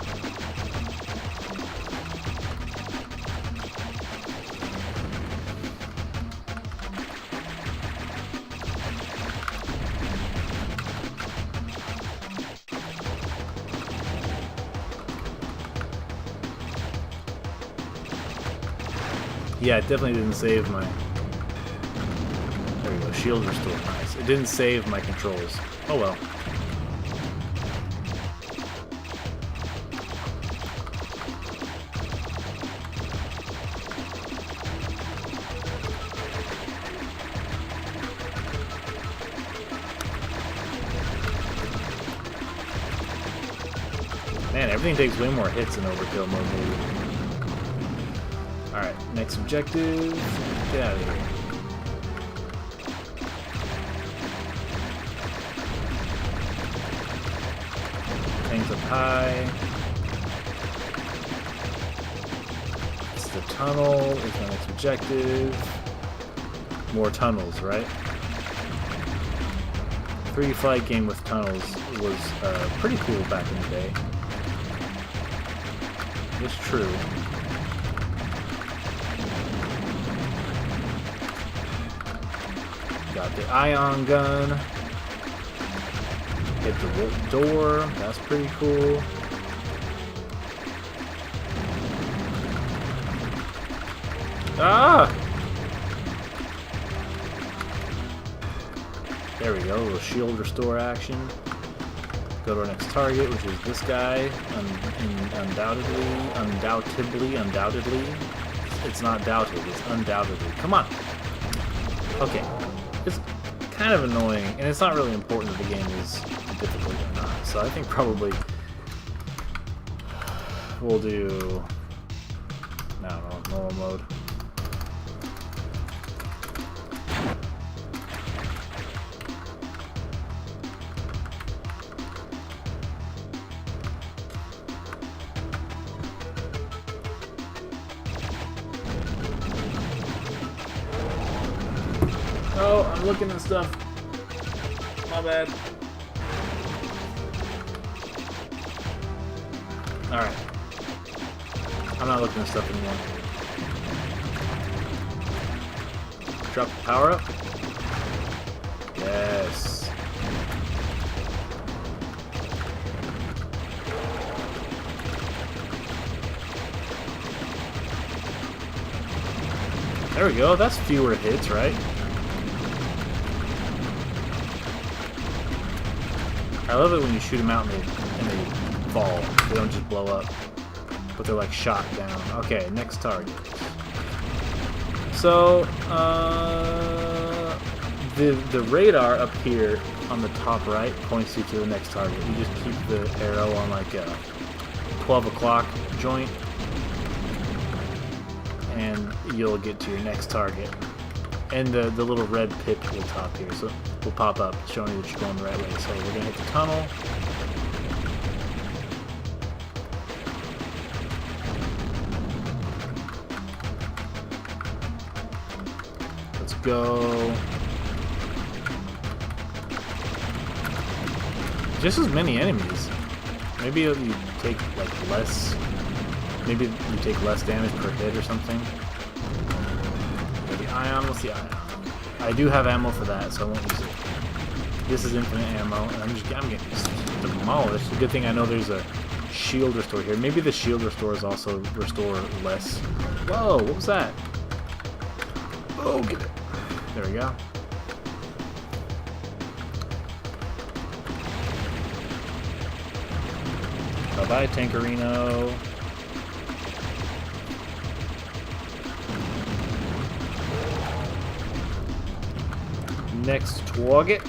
Yeah, it definitely didn't save my... There we go, shield restore, nice. It didn't save my controls. Oh well. Man, everything takes way more hits in overkill mode, maybe. Alright, next objective. Get out of here. Things up high. It's the tunnel. It's my next objective. More tunnels, right? 3D flight game with tunnels was pretty cool back in the day. It's true. Got the ion gun. Hit the door. That's pretty cool. Ah! There we go. A little shield restore action. Go to our next target, which is this guy. Undoubtedly. It's not doubted. It's undoubtedly. Come on. Okay. It's kind of annoying, and it's not really important if the game is difficult or not. So I think probably we'll do, I don't know, normal mode. Oh, I'm looking at stuff. My bad. Alright. I'm not looking at stuff anymore. Drop the power up. Yes. There we go. That's fewer hits, right? I love it when you shoot them out and they fall. They don't just blow up, but they're like shot down. Okay, next target. So, the radar up here on the top right points you to the next target. You just keep the arrow on like a 12 o'clock joint, and you'll get to your next target. And the little red pip will top here, so will pop up, showing you that you're going the right way. So we're gonna hit the tunnel. Let's go. Just as many enemies. Maybe you take like less. Maybe you take less damage per hit or something. The ion, what's the ion? I do have ammo for that, so I won't use it. This is infinite ammo, and I'm getting demolished. It's a good thing I know there's a shield restore here. Maybe the shield restores also restore less. Whoa, what was that? Oh, get it. There we go. Bye-bye, Tankerino. Next target.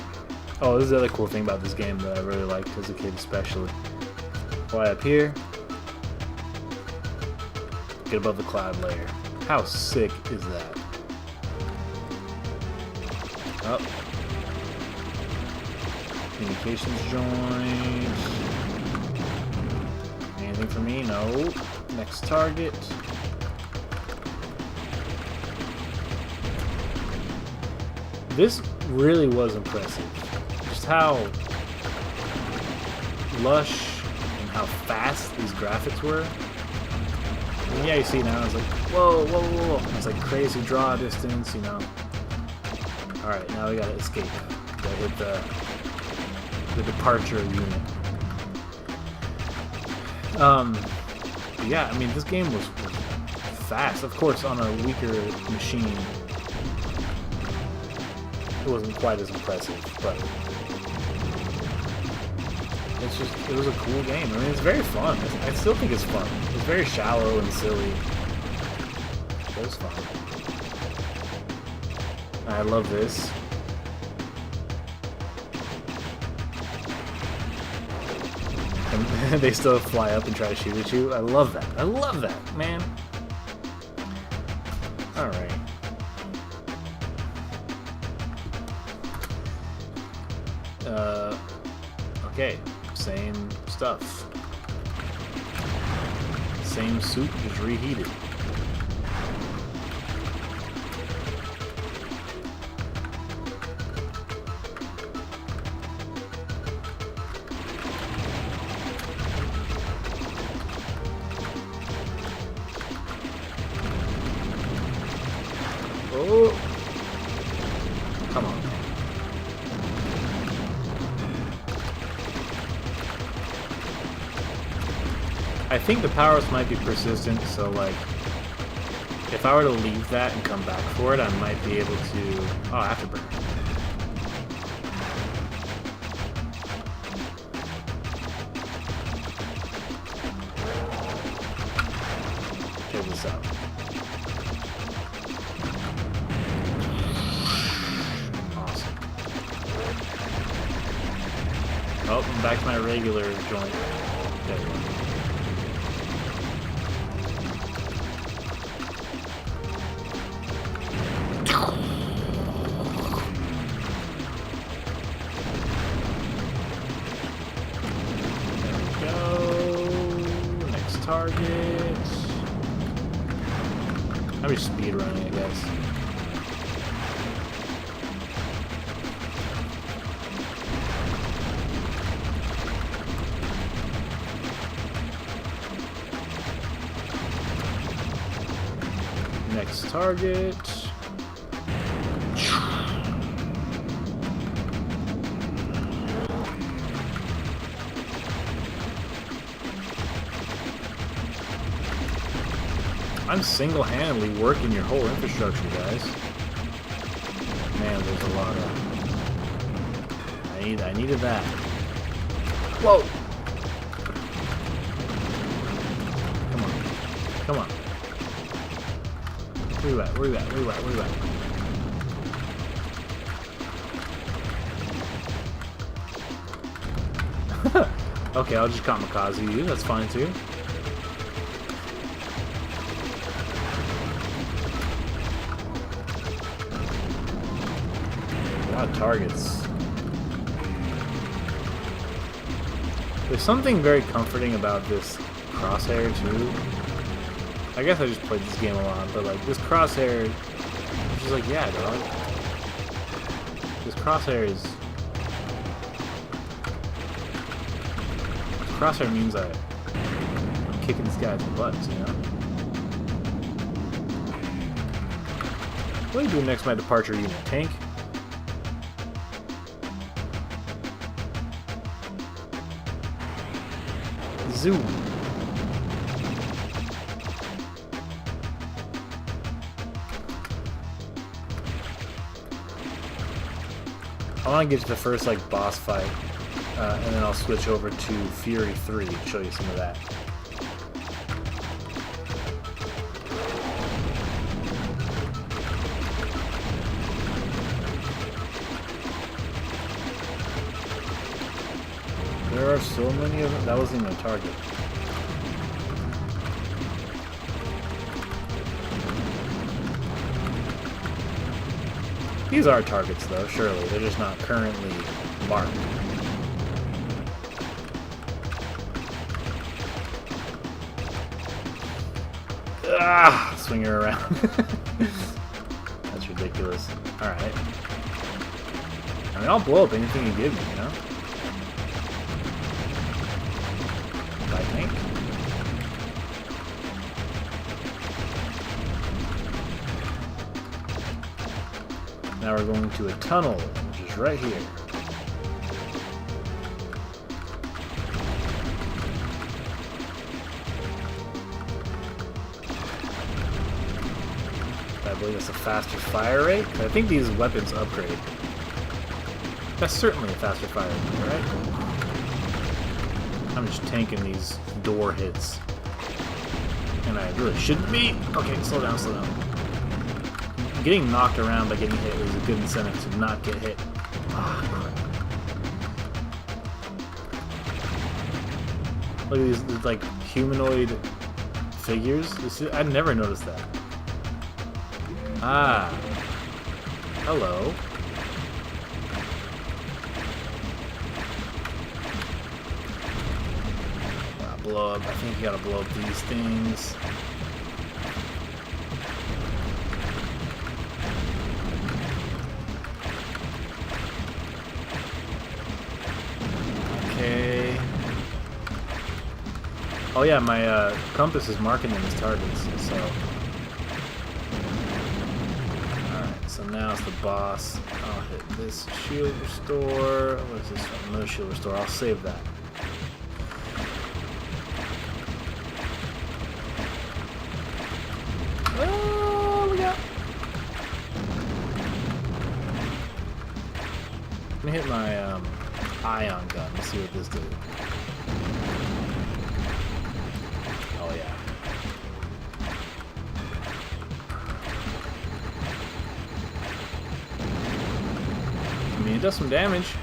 Oh, this is the other cool thing about this game that I really liked as a kid especially. Fly up here. Get above the cloud layer. How sick is that? Oh. Communications joint. Anything for me? No. Next target. This really was impressive. Just how lush and how fast these graphics were. And yeah, you see now, it's like, whoa, whoa, whoa, whoa. It's like crazy draw distance, you know. Alright, now we gotta escape. Gotta hit the departure unit. Yeah, I mean, this game was fast. Of course, on a weaker machine, it wasn't quite as impressive, but it was a cool game. I mean, it's very fun. I still think it's fun. It's very shallow and silly. It was fun. I love this. And they still fly up and try to shoot at you. I love that. I love that, man. Alright. Okay, same stuff. Same suit, just reheated. Oh! Come on. I think the powers might be persistent, so like, if I were to leave that and come back for it, I might be able to... Oh, Afterburn. Check this out. Awesome. Oh, I'm back to my regular joint. There we go. Target. I'm just speed running, I guess. Next target. I'm single-handedly working your whole infrastructure, guys. Man, there's a lot of... I needed that. Whoa! Come on. Come on. Where you at? Where you at? Where you at? Where you at? Okay, I'll just kamikaze you. That's fine, too. Targets. There's something very comforting about this crosshair too. I guess I just played this game a lot, but like this crosshair, I'm just like, yeah, dog. This crosshair is... This crosshair means I'm kicking this guy's butts, you know? What do you do next to my departure unit? Tank? Zoom. I want to get to the first like boss fight, and then I'll switch over to Fury 3 and show you some of that. There are so many of them. That wasn't even a target. These are targets, though, surely. They're just not currently marked. Ah! Swing her around. That's ridiculous. Alright. I mean, I'll blow up anything you give me, you know? I think. Now we're going to a tunnel, which is right here. I believe it's a faster fire rate. I think these weapons upgrade. That's certainly a faster fire rate, right? I'm just tanking these door hits. And I really shouldn't be. Okay, slow down, slow down. Getting knocked around by getting hit is a good incentive to not get hit. Ah, crap. Look at these like humanoid figures. I'd never noticed that. Ah. Hello. Blow up. I think you gotta blow up these things. Okay. Oh yeah, my compass is marking them as targets, so. Alright, so now it's the boss. I'll hit this shield restore. What is this one? Another shield restore. I'll save that. Let me hit my ion gun. Let's see what this does. Oh yeah. I mean, it does some damage.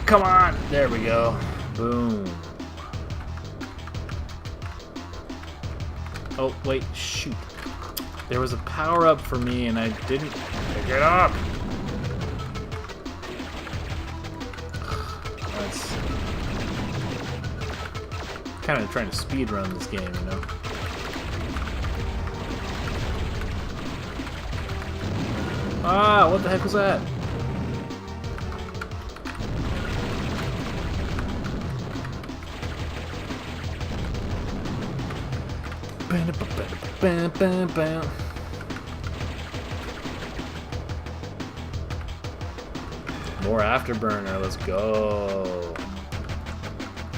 Come on! There we go. Boom. Oh, wait, shoot. There was a power-up for me and I didn't pick it up. That's kind of trying to speed run this game, you know? Ah, what the heck was that? Bam, bam, bam. More afterburner, let's go.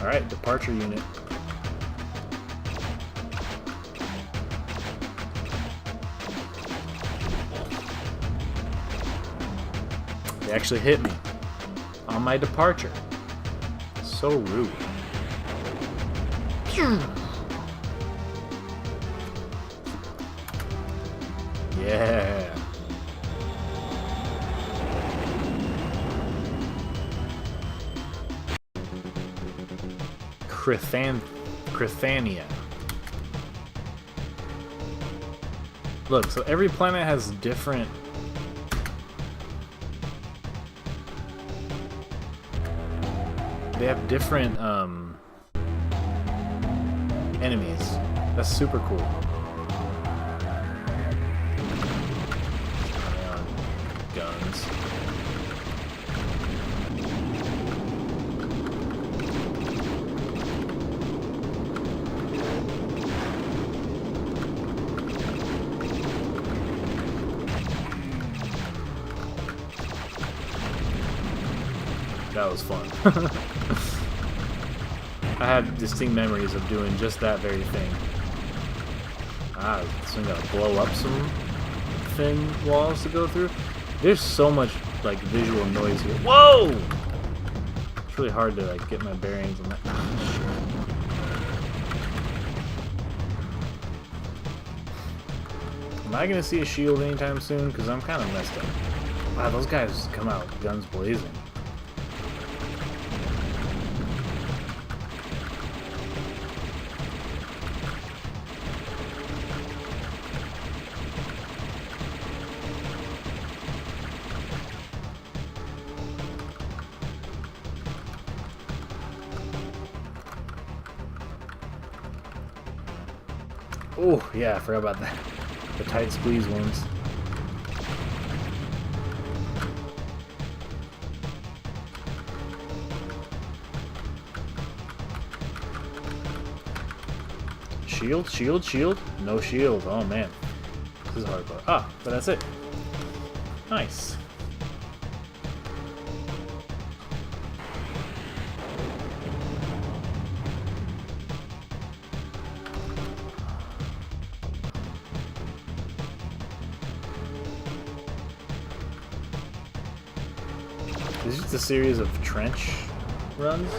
Alright, departure unit. They actually hit me on my departure. So rude. Yeah. Crithania. Look, so every planet has different they have different enemies. That's super cool. Guns. That was fun. I have distinct memories of doing just that very thing. Ah, so I'm gonna blow up some thin walls to go through. There's so much like visual noise here. Whoa! It's really hard to like get my bearings on that. Am I gonna see a shield anytime soon? Because I'm kind of messed up. Wow, those guys come out guns blazing. Oh, yeah, I forgot about that. The tight squeeze ones. Shield, shield, shield. No shield. Oh, man. This is hardcore. Ah, but that's it. Nice. This is just a series of trench runs.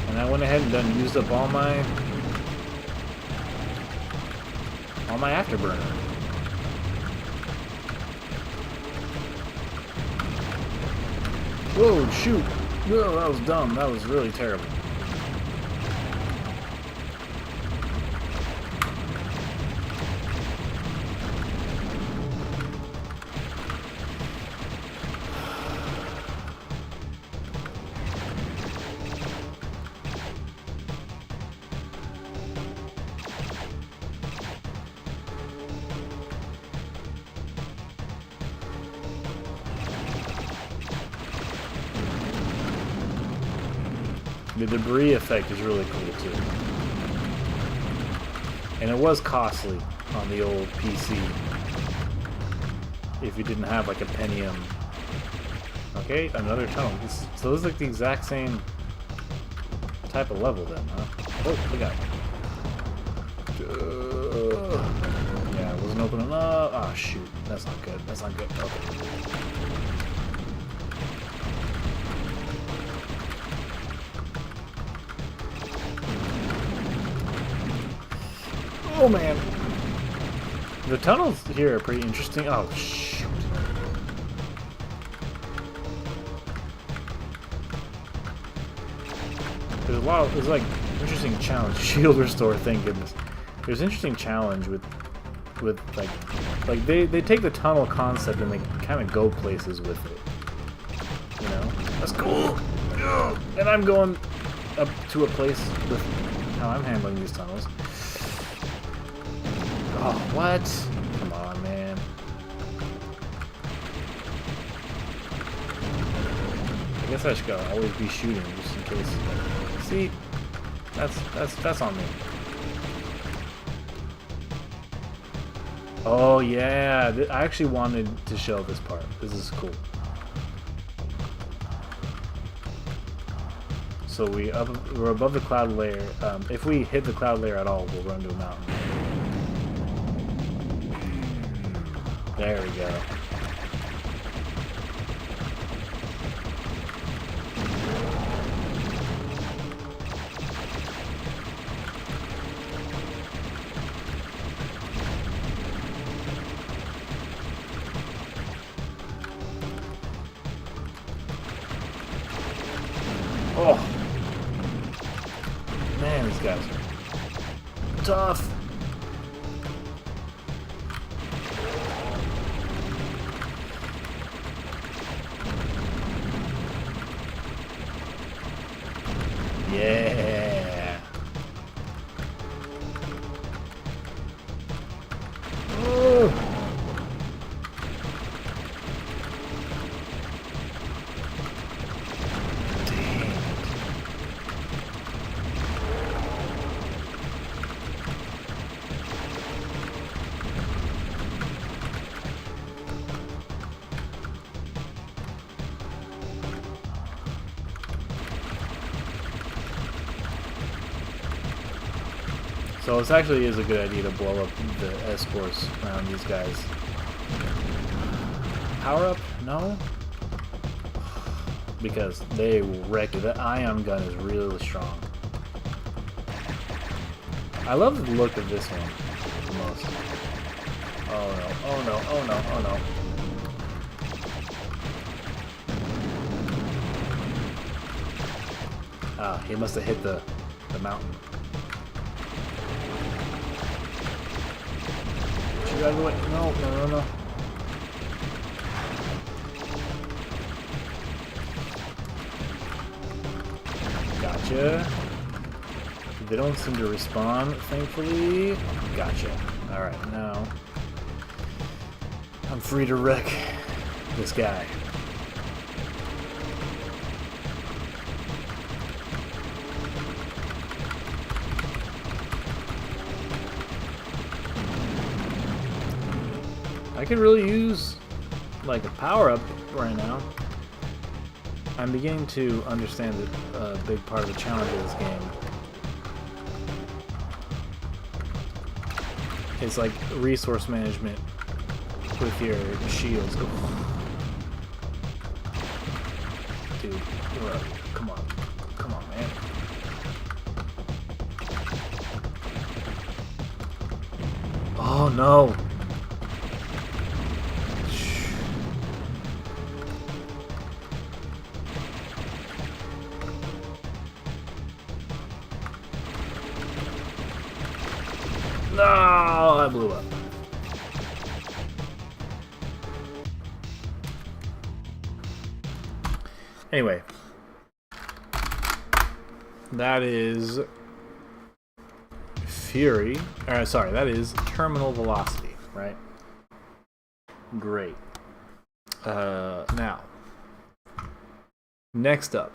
And I went ahead and used up all my afterburner. Whoa, shoot. Whoa, that was dumb. That was really terrible. The debris effect is really cool too. And it was costly on the old PC if you didn't have like a Pentium. Okay, another tunnel. So this is like the exact same type of level then, huh? Oh, look out. Yeah, it wasn't opening up. Oh shoot, that's not good. That's not good. Okay. Oh man, the tunnels here are pretty interesting. Oh shoot! There's a lot. There's like interesting challenge. Shield restore. Thank goodness. There's interesting challenge with like they take the tunnel concept and they kind of go places with it. You know, that's cool. And I'm going up to a place with how I'm handling these tunnels. Oh, what? Come on, man. I guess I should always be shooting just in case. See? That's on me. Oh, yeah. I actually wanted to show this part. This is cool. So we're above the cloud layer. If we hit the cloud layer at all, we'll run to a mountain. There we go. Oh! Man, these guys are tough. Yeah. Oh. Dang. So it actually is a good idea to blow up the escorts around these guys. Power up? No? Because they will wreck you. That ion gun is really strong. I love the look of this one the most. Oh no, oh no, oh no, oh no. Ah, he must have hit the mountain. You gotta go. No, no, no, no. Gotcha. They don't seem to respawn, thankfully. Gotcha. Alright, now I'm free to wreck this guy. I could really use like a power-up right now. I'm beginning to understand that a big part of the challenge of this game is like resource management with your shields. Dude, come on. Come on, man. Oh no! No, I blew up. Anyway, that is Fury. Sorry, that is terminal velocity, right? Great. Now, next up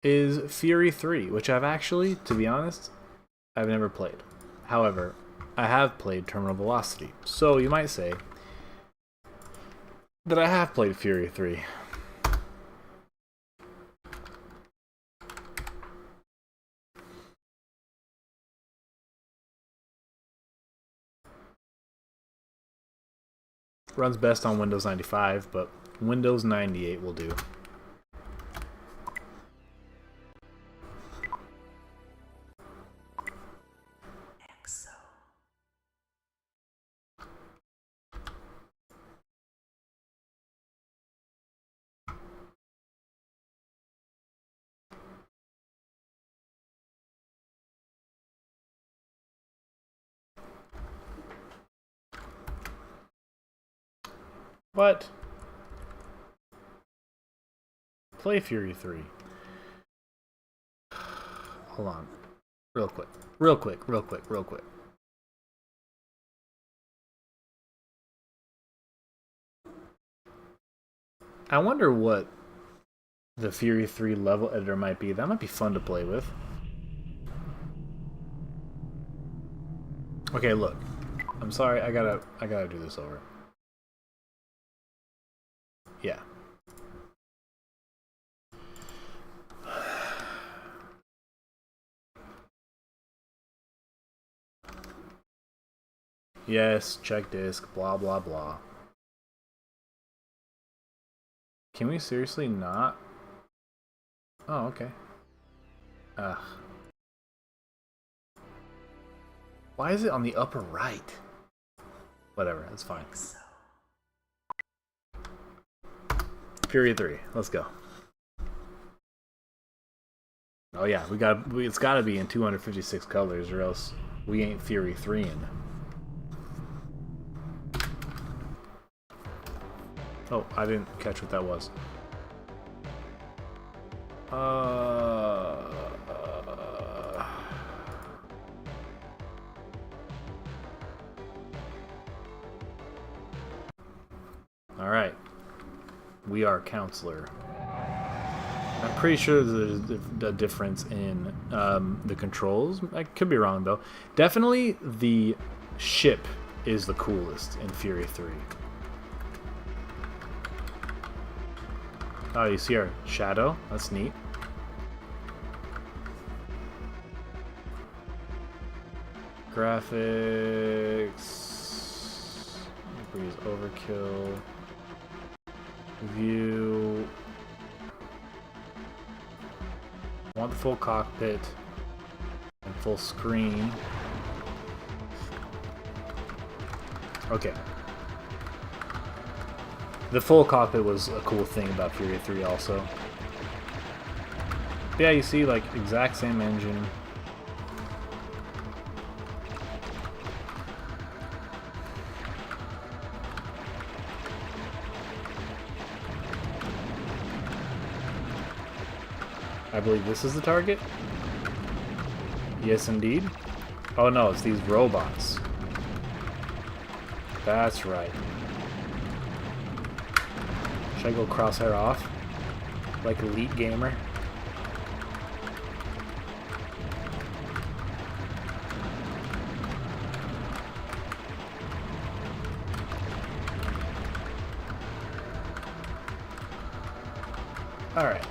is Fury 3, which I've actually, to be honest, I've never played. However, I have played Terminal Velocity, so you might say that I have played Fury 3. Runs best on Windows 95, but Windows 98 will do. But play Fury 3. Hold on. Real quick. I wonder what the Fury 3 level editor might be. That might be fun to play with. Okay, look. I'm sorry, I gotta do this over. Yeah. Yes, check disk, blah blah blah. Can we seriously not? Oh, okay. Ugh. Why is it on the upper right? Whatever, that's fine. Fury 3, let's go. Oh yeah, it's gotta be in 256 colors or else we ain't Fury 3ing. Oh, I didn't catch what that was. Alright. We are Counselor. I'm pretty sure there's a difference in the controls. I could be wrong, though. Definitely the ship is the coolest in Fury 3. Oh, you see our shadow? That's neat. Graphics. Breeze overkill. View. I want the full cockpit and full screen. Okay. The full cockpit was a cool thing about Fury 3 also. But yeah, you see, like, exact same engine. I believe this is the target. Yes, indeed. Oh no, it's these robots. That's right. Should I go crosshair off? Like Elite Gamer? Alright.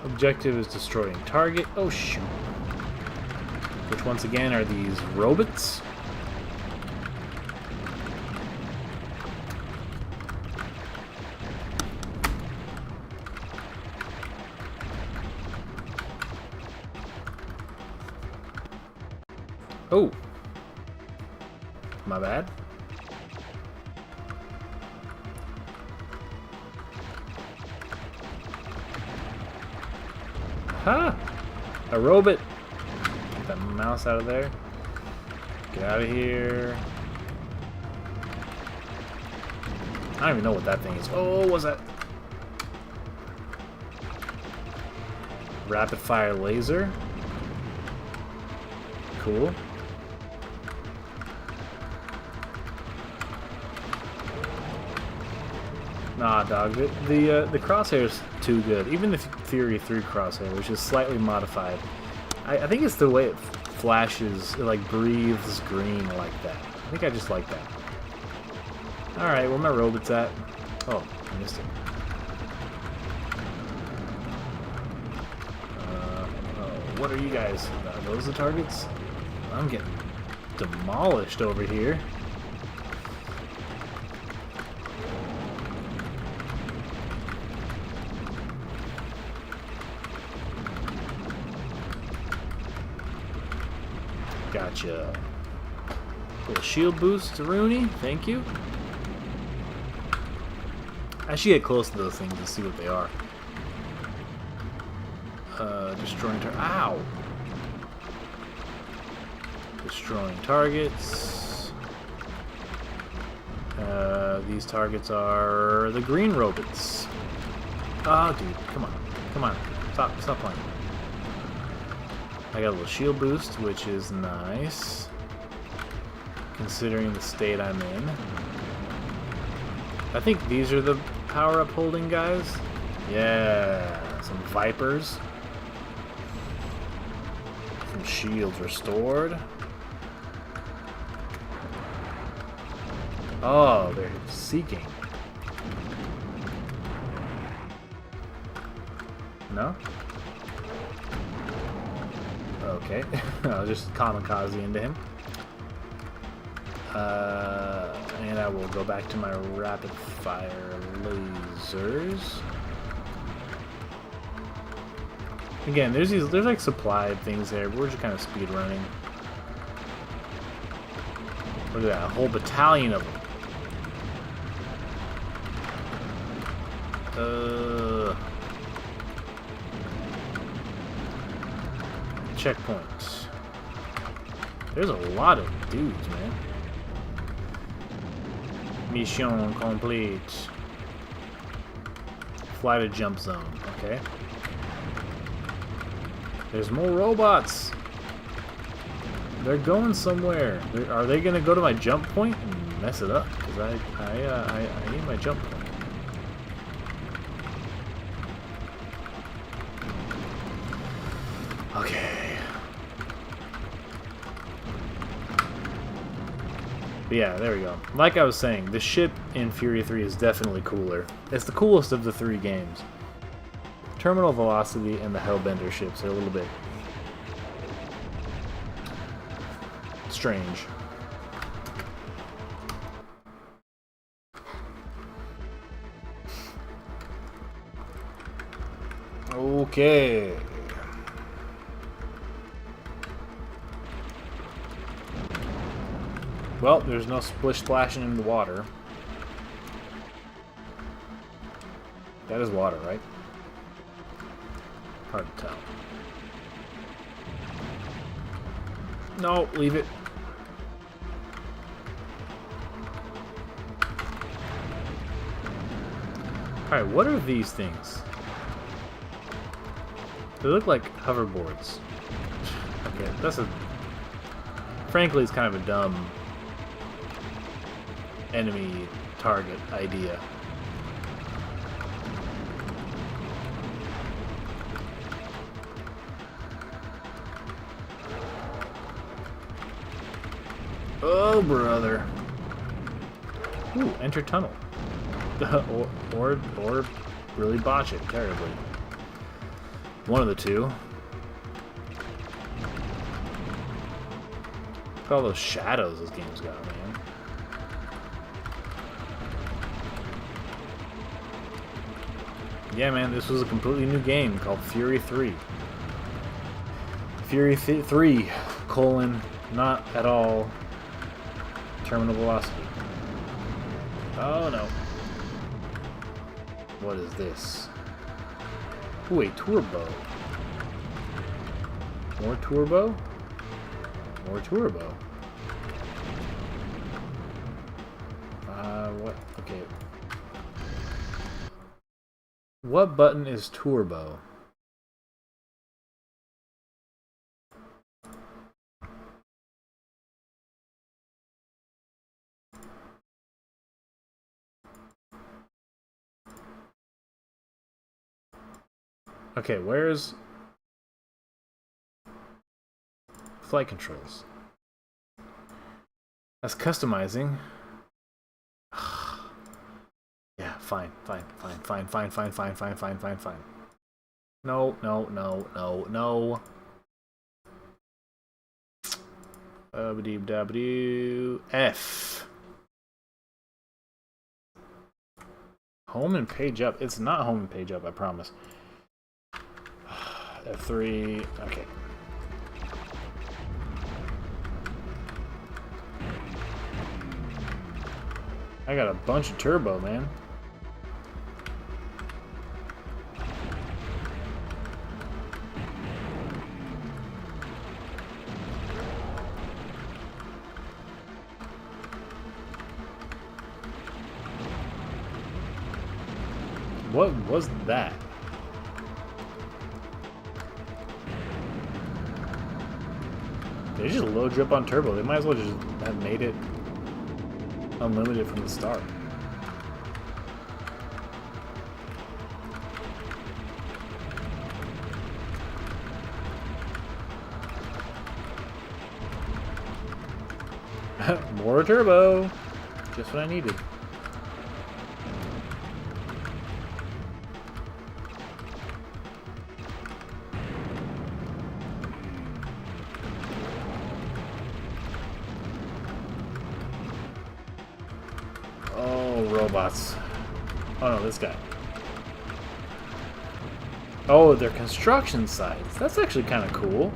Objective is destroying target. Oh shoot. Which once again are these robots. Oh. My bad. Ha! A robot! Get that mouse out of there. Get out of here. I don't even know what that thing is. Oh, what was that? Rapid fire laser. Cool. Nah, dog. The crosshair's too good. Even the Fury 3 crosshair, which is slightly modified. I think it's the way it flashes, it like breathes green like that. I think I just like that. Alright, where my robots at? Oh, I missed it. Oh, what are you guys? Are those the targets? I'm getting demolished over here. Gotcha. Little shield boost to Rooney. Thank you. I should get close to those things to see what they are. Destroying ow! Destroying targets. These targets are the green robots. Oh, dude, come on. Come on. Stop playing. I got a little shield boost, which is nice, considering the state I'm in. I think these are the power-up holding guys. Yeah, some Vipers. Some shields restored. Oh, they're seeking. No? Okay, I'll just kamikaze into him. And I will go back to my rapid fire lasers. Again, there's like supplied things there, but we're just kind of speed running. Look at that, a whole battalion of them. Checkpoints. There's a lot of dudes, man. Mission complete. Fly to jump zone. Okay. There's more robots. They're going somewhere. Are they gonna go to my jump point and mess it up? Because I need my jump point. Okay. But yeah, there we go. Like I was saying, the ship in Fury 3 is definitely cooler. It's the coolest of the 3 games. terminal velocity and the Hellbender ships are a little bit strange. Okay. Well, there's no splish splashing in the water. That is water, right? Hard to tell. No, leave it. Alright, what are these things? They look like hoverboards. Okay, that's a... Frankly, it's kind of a dumb enemy target idea. Oh, brother. Ooh, enter tunnel. or really botch it terribly. One of the two. Look at all those shadows this game's got, man. Yeah, man, this was a completely new game called Fury 3. Fury 3, not at all terminal velocity. Oh no. What is this? Ooh, a turbo. More turbo? More turbo. What? Okay. What button is turbo? Okay, where's flight controls? That's customizing. Yeah, fine. No. F. Home and page up. It's not home and page up, I promise. F3. Okay. I got a bunch of turbo, man. What was that? They just load you up on turbo. They might as well just have made it unlimited from the start. More turbo. Just what I needed. Robots. Oh no, this guy. Oh, they're construction sites. That's actually kind of cool.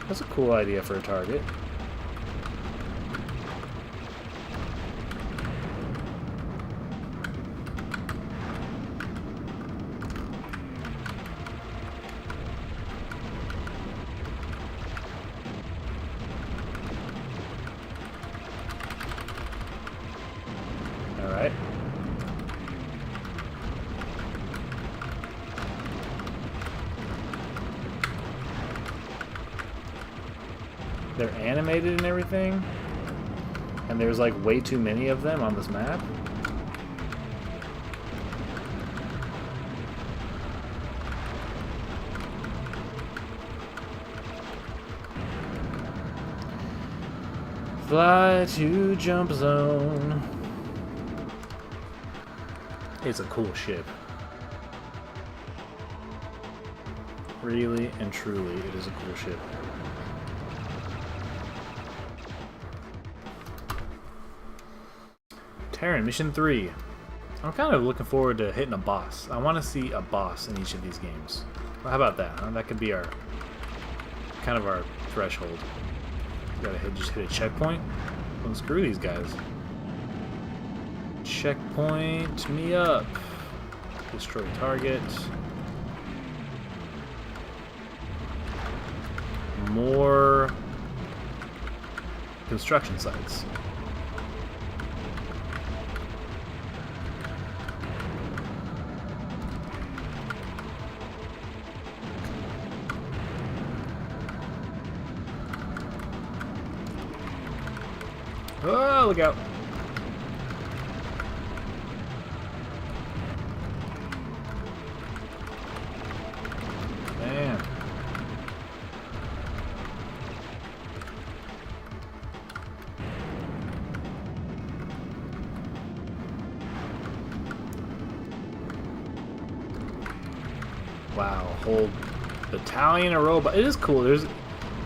That's a cool idea for a target. Alright. They're animated and everything. And there's like way too many of them on this map. Fly to jump zone. It's a cool ship. Really and truly, it is a cool ship. Terran, Mission 3. I'm kind of looking forward to hitting a boss. I want to see a boss in each of these games. Well, how about that? Huh? That could be our kind of our threshold. Gotta just hit a checkpoint. Well, screw these guys. Checkpoint me up. Destroy target. More construction sites. Oh, look out. Man. Wow, whole battalion of robots. It is cool.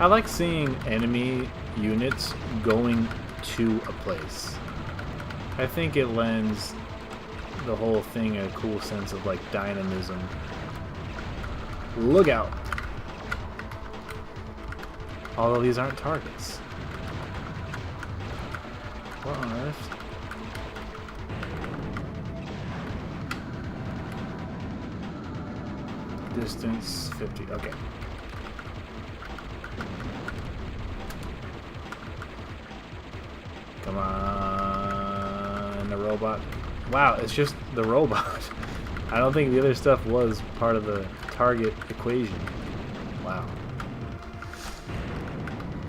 I like seeing enemy units going to a place. I think it lends the whole thing a cool sense of like dynamism. Look out! Although these aren't targets. What on earth? Distance 50. Okay. Come on, the robot. Wow, it's just the robot. I don't think the other stuff was part of the target equation. Wow.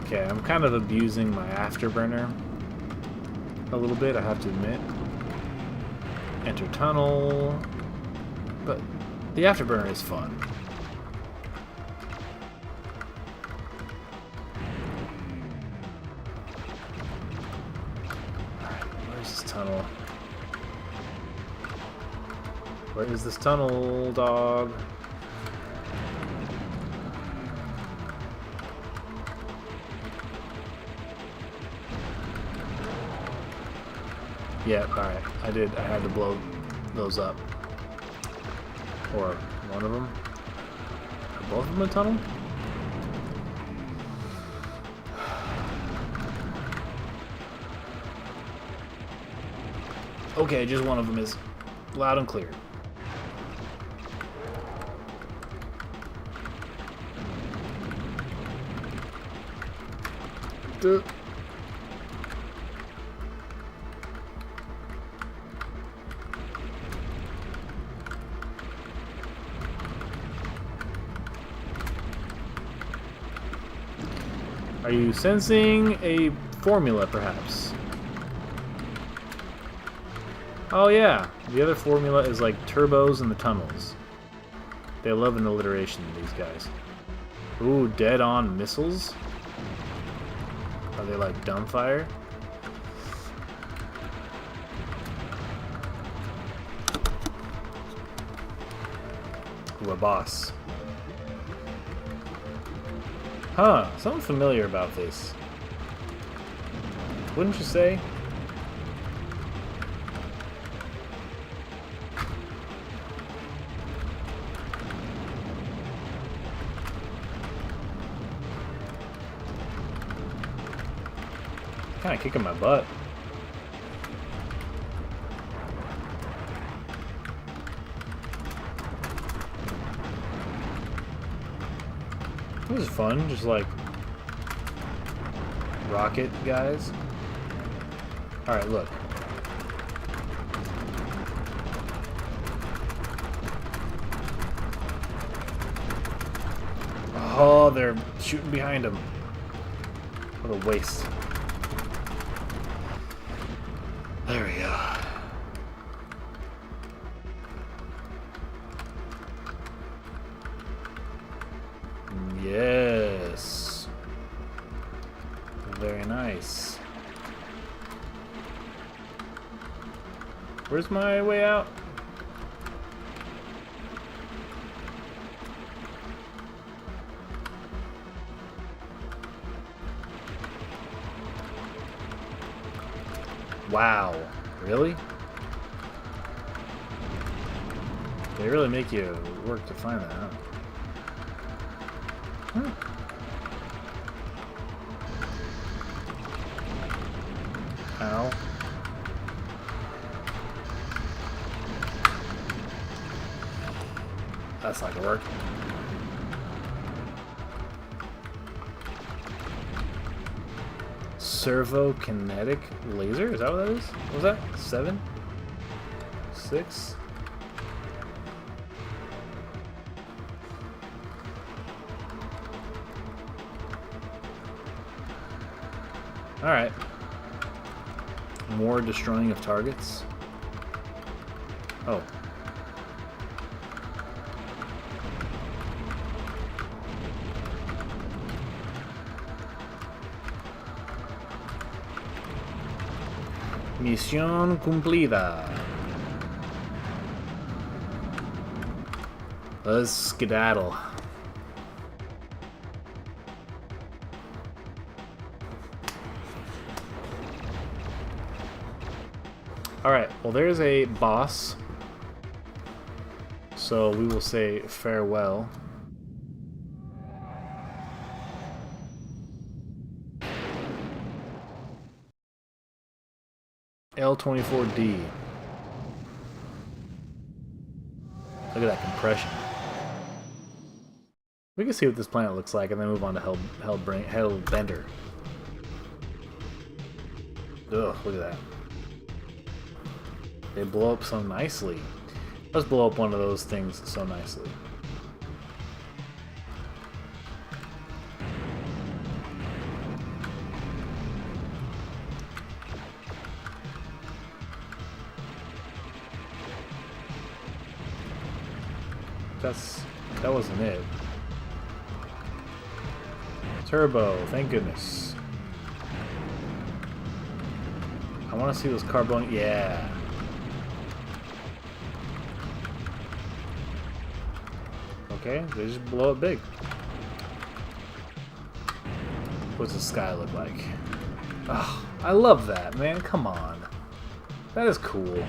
Okay, I'm kind of abusing my afterburner a little bit, I have to admit. Enter tunnel. But the afterburner is fun. Tunnel. Where is this tunnel, dog? Yeah, alright. I had to blow those up. Or one of them. Are both of them a tunnel? Okay, just one of them is loud and clear. Duh. Are you sensing a formula, perhaps? Oh yeah, the other formula is like turbos in the tunnels. They love an alliteration, these guys. Ooh, dead-on missiles? Are they like dumbfire? Ooh, a boss. Huh, something familiar about this. Wouldn't you say? Kind of kicking my butt. This is fun, just like rocket guys. Alright, look. Oh, they're shooting behind him. What a waste. There we go. Yes. Very nice. Where's my way out? Wow. Really? They really make you work to find that, huh? Ow. That's not gonna work. Servo-kinetic laser? Is that what that is? What was that? 7? 6? Alright. More destroying of targets. Oh. Misión cumplida. Let's skedaddle. Alright, well there's a boss. So we will say farewell. L24D. Look at that compression. We can see what this planet looks like and then move on to Hellbender. Ugh, look at that. They blow up so nicely. Let's blow up one of those things so nicely. That wasn't it. Turbo, thank goodness. I want to see those carbon. Yeah. Okay, they just blow up big. What's the sky look like? Oh, I love that, man. Come on. That is cool.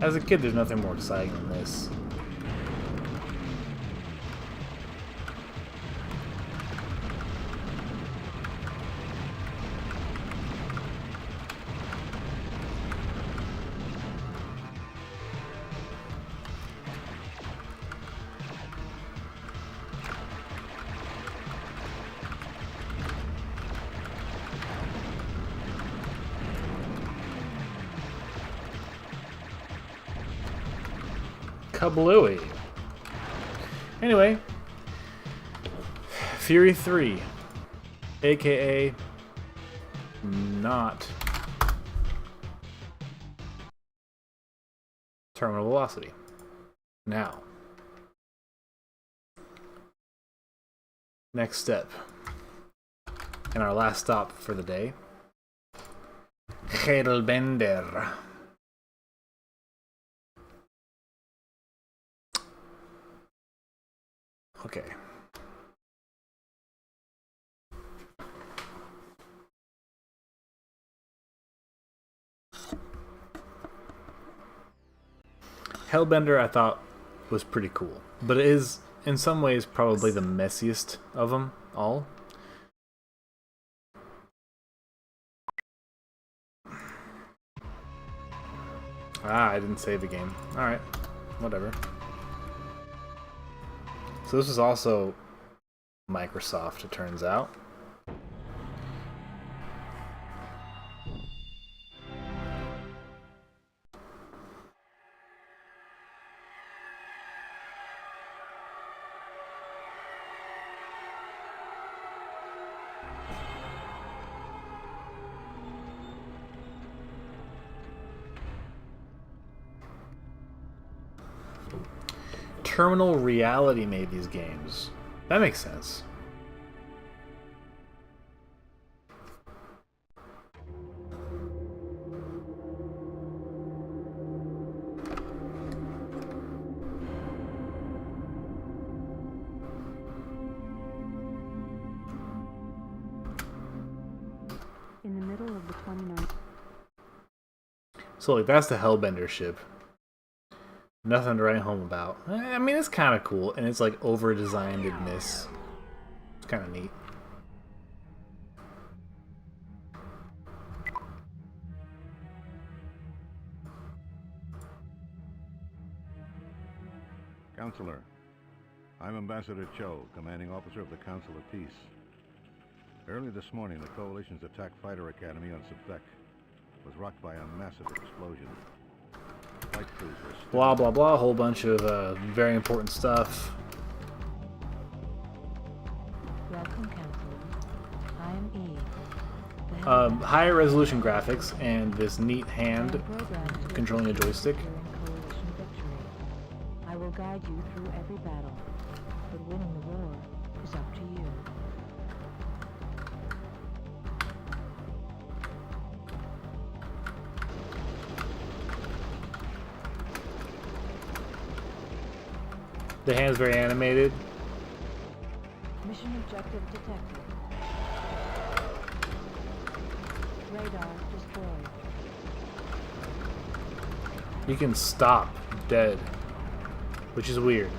As a kid, there's nothing more exciting than this. Kablooey. Anyway, Fury 3, aka not terminal velocity. Now, next step, and our last stop for the day, Halfpenny. Okay. Hellbender I thought was pretty cool, but it is in some ways probably the messiest of them all. Ah, I didn't save the game. Alright, whatever. So this is also Microsoft, it turns out. Terminal Reality made these games. That makes sense. middle of the 29th. So like that's the Hellbender ship. Nothing to write home about. I mean, it's kind of cool, and it's like over-designedness. It's kind of neat. Counselor, I'm Ambassador Cho, commanding officer of the Council of Peace. Early this morning, the Coalition's attack fighter academy on Subthek was rocked by a massive explosion. Flight crews were Blah blah blah, a whole bunch of very important stuff. Welcome, Counselor. I am Eve. Higher resolution graphics and this neat hand controlling a joystick. Coalition victory. I will guide you through every battle, but winning the war is up to you. The hand's very animated. Mission objective detected. Radar destroyed. You can stop dead, which is weird.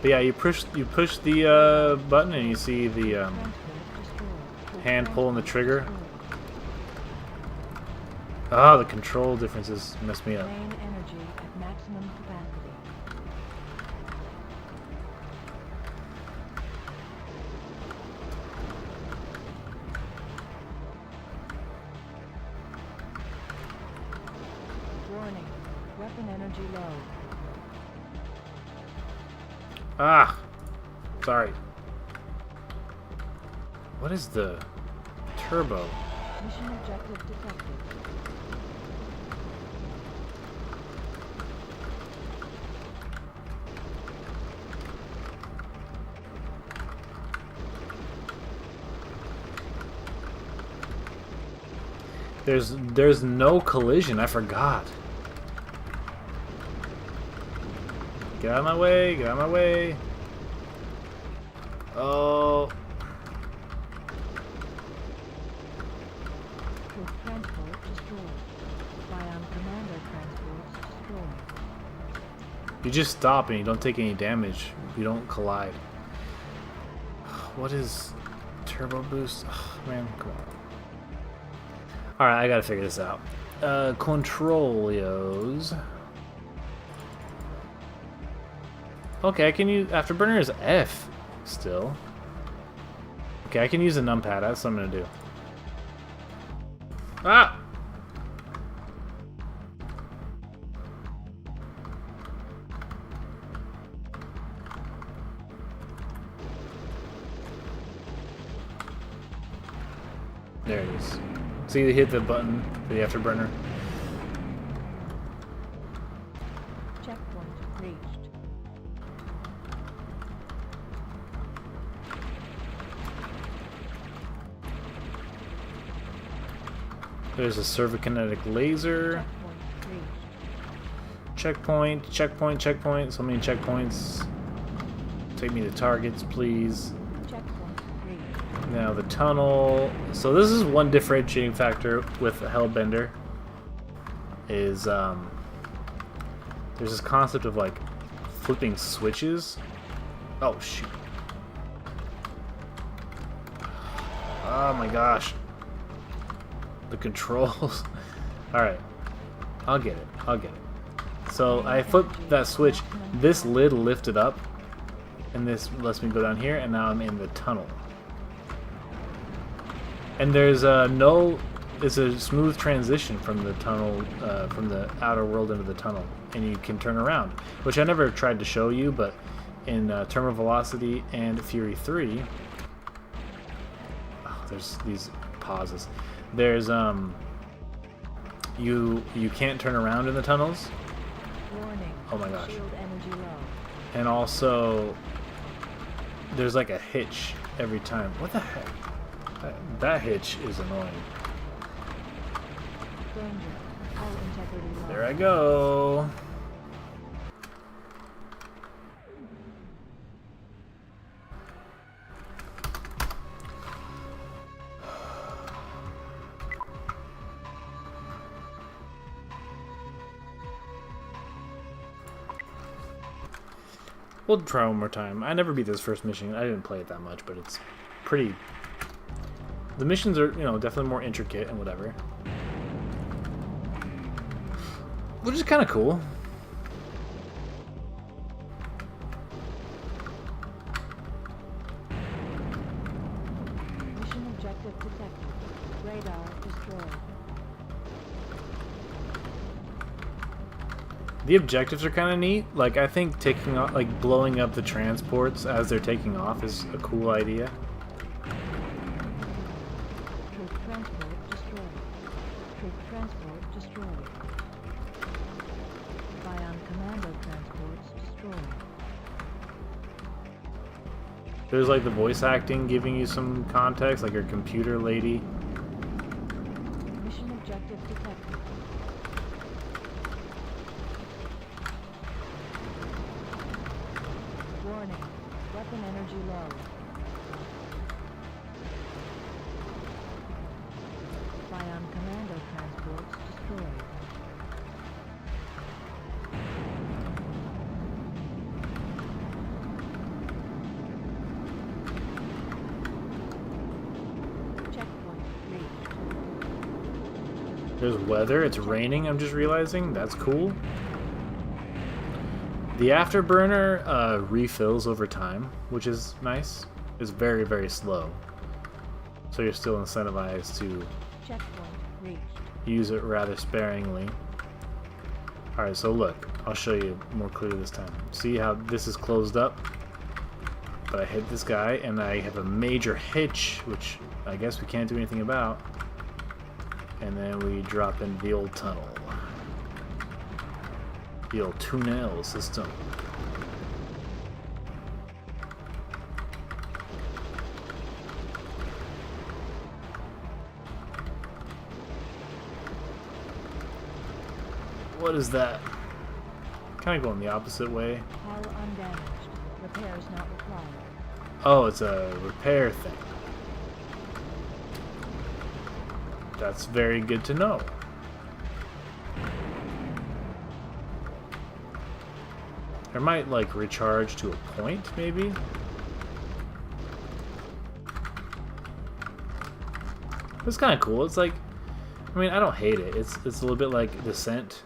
But yeah, you push the button and you see the hand pulling the trigger. Ah, the control differences messed me up. Main energy at maximum capacity. Warning. Weapon energy low. Ah! Sorry. What is the turbo? Mission objective detected. There's no collision. I forgot. Get out of my way. Get out of my way. Oh. With transport destroyed. Bion commander transports destroyed. You just stop and you don't take any damage. You don't collide. What is turbo boost? Oh, man, come on. Alright, I gotta figure this out. Controlios. Okay, I can use... Afterburner is F still. Okay, I can use a numpad. That's what I'm gonna do. Ah! There it is. So you hit the button for the afterburner. Checkpoint reached. There's a servokinetic laser. Checkpoint reached. Checkpoint, checkpoint, checkpoint. So many checkpoints. Take me to targets, please. Checkpoint reached. Now the tunnel. So this is one differentiating factor with the Hellbender. Is there's this concept of like flipping switches. Oh shoot. Oh my gosh. The controls. Alright. I'll get it. I'll get it. So I flip that switch. This lid lifted up. And this lets me go down here. And now I'm in the tunnel. And there's it's a smooth transition from the tunnel, from the outer world into the tunnel. And you can turn around. Which I never tried to show you, but in Terminal Velocity and Fury 3... Oh, there's these pauses. There's you can't turn around in the tunnels. Warning. Oh my gosh. Shield energy low. And also there's like a hitch every time. What the heck? That hitch is annoying. Danger. Hull integrity low. There I go. we'll try one more time. I never beat this first mission. I didn't play it that much, but it's pretty... The missions are, you know, definitely more intricate and whatever. Which is kind of cool. Mission objective detected. Radar destroyed. The objectives are kind of neat. Like, I think taking off, like, blowing up the transports as they're taking off is a cool idea. Troop transport destroyed. Troop transport destroyed. Ion commando transports destroyed. There's, like, the voice acting giving you some context, like your computer lady. Mission objective detected. Warning. Weapon energy low. Ion commando transports destroyed. Checkpoint reached. There's weather. It's raining, I'm just realizing. That's cool. The afterburner refills over time, which is nice. It's very, very slow. So you're still incentivized to Checkpoint reached. use it rather sparingly. Alright, so look. I'll show you more clearly this time. See how this is closed up? But I hit this guy, and I have a major hitch, which I guess we can't do anything about. And then we drop into the old tunnel. The old tunnel system. What is that? Kind of going the opposite way. Hull undamaged. Repairs not required. Oh, it's a repair thing. That's very good to know. I might, like, recharge to a point, maybe? It's kind of cool. It's like, I mean, I don't hate it. It's a little bit like Descent.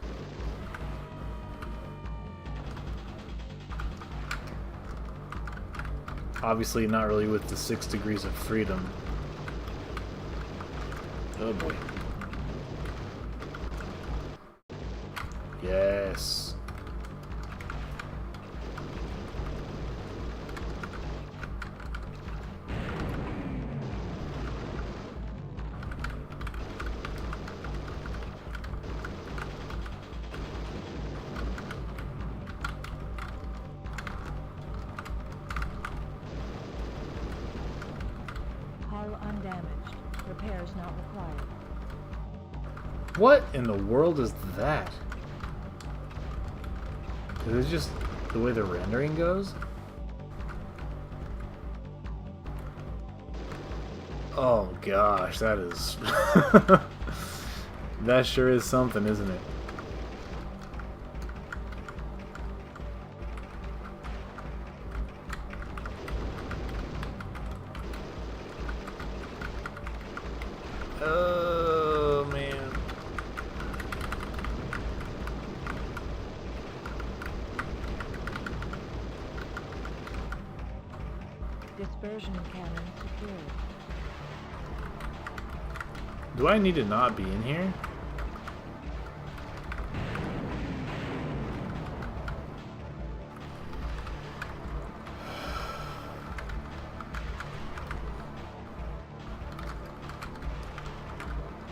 Obviously not really with the 6 degrees of freedom. Oh boy. Yes. Hull undamaged. Repairs not required. What in the world is that? Is it just the way the rendering goes? Oh gosh, that is... that sure is something, isn't it? Oh man. Dispersion cannon secured. Do I need to not be in here?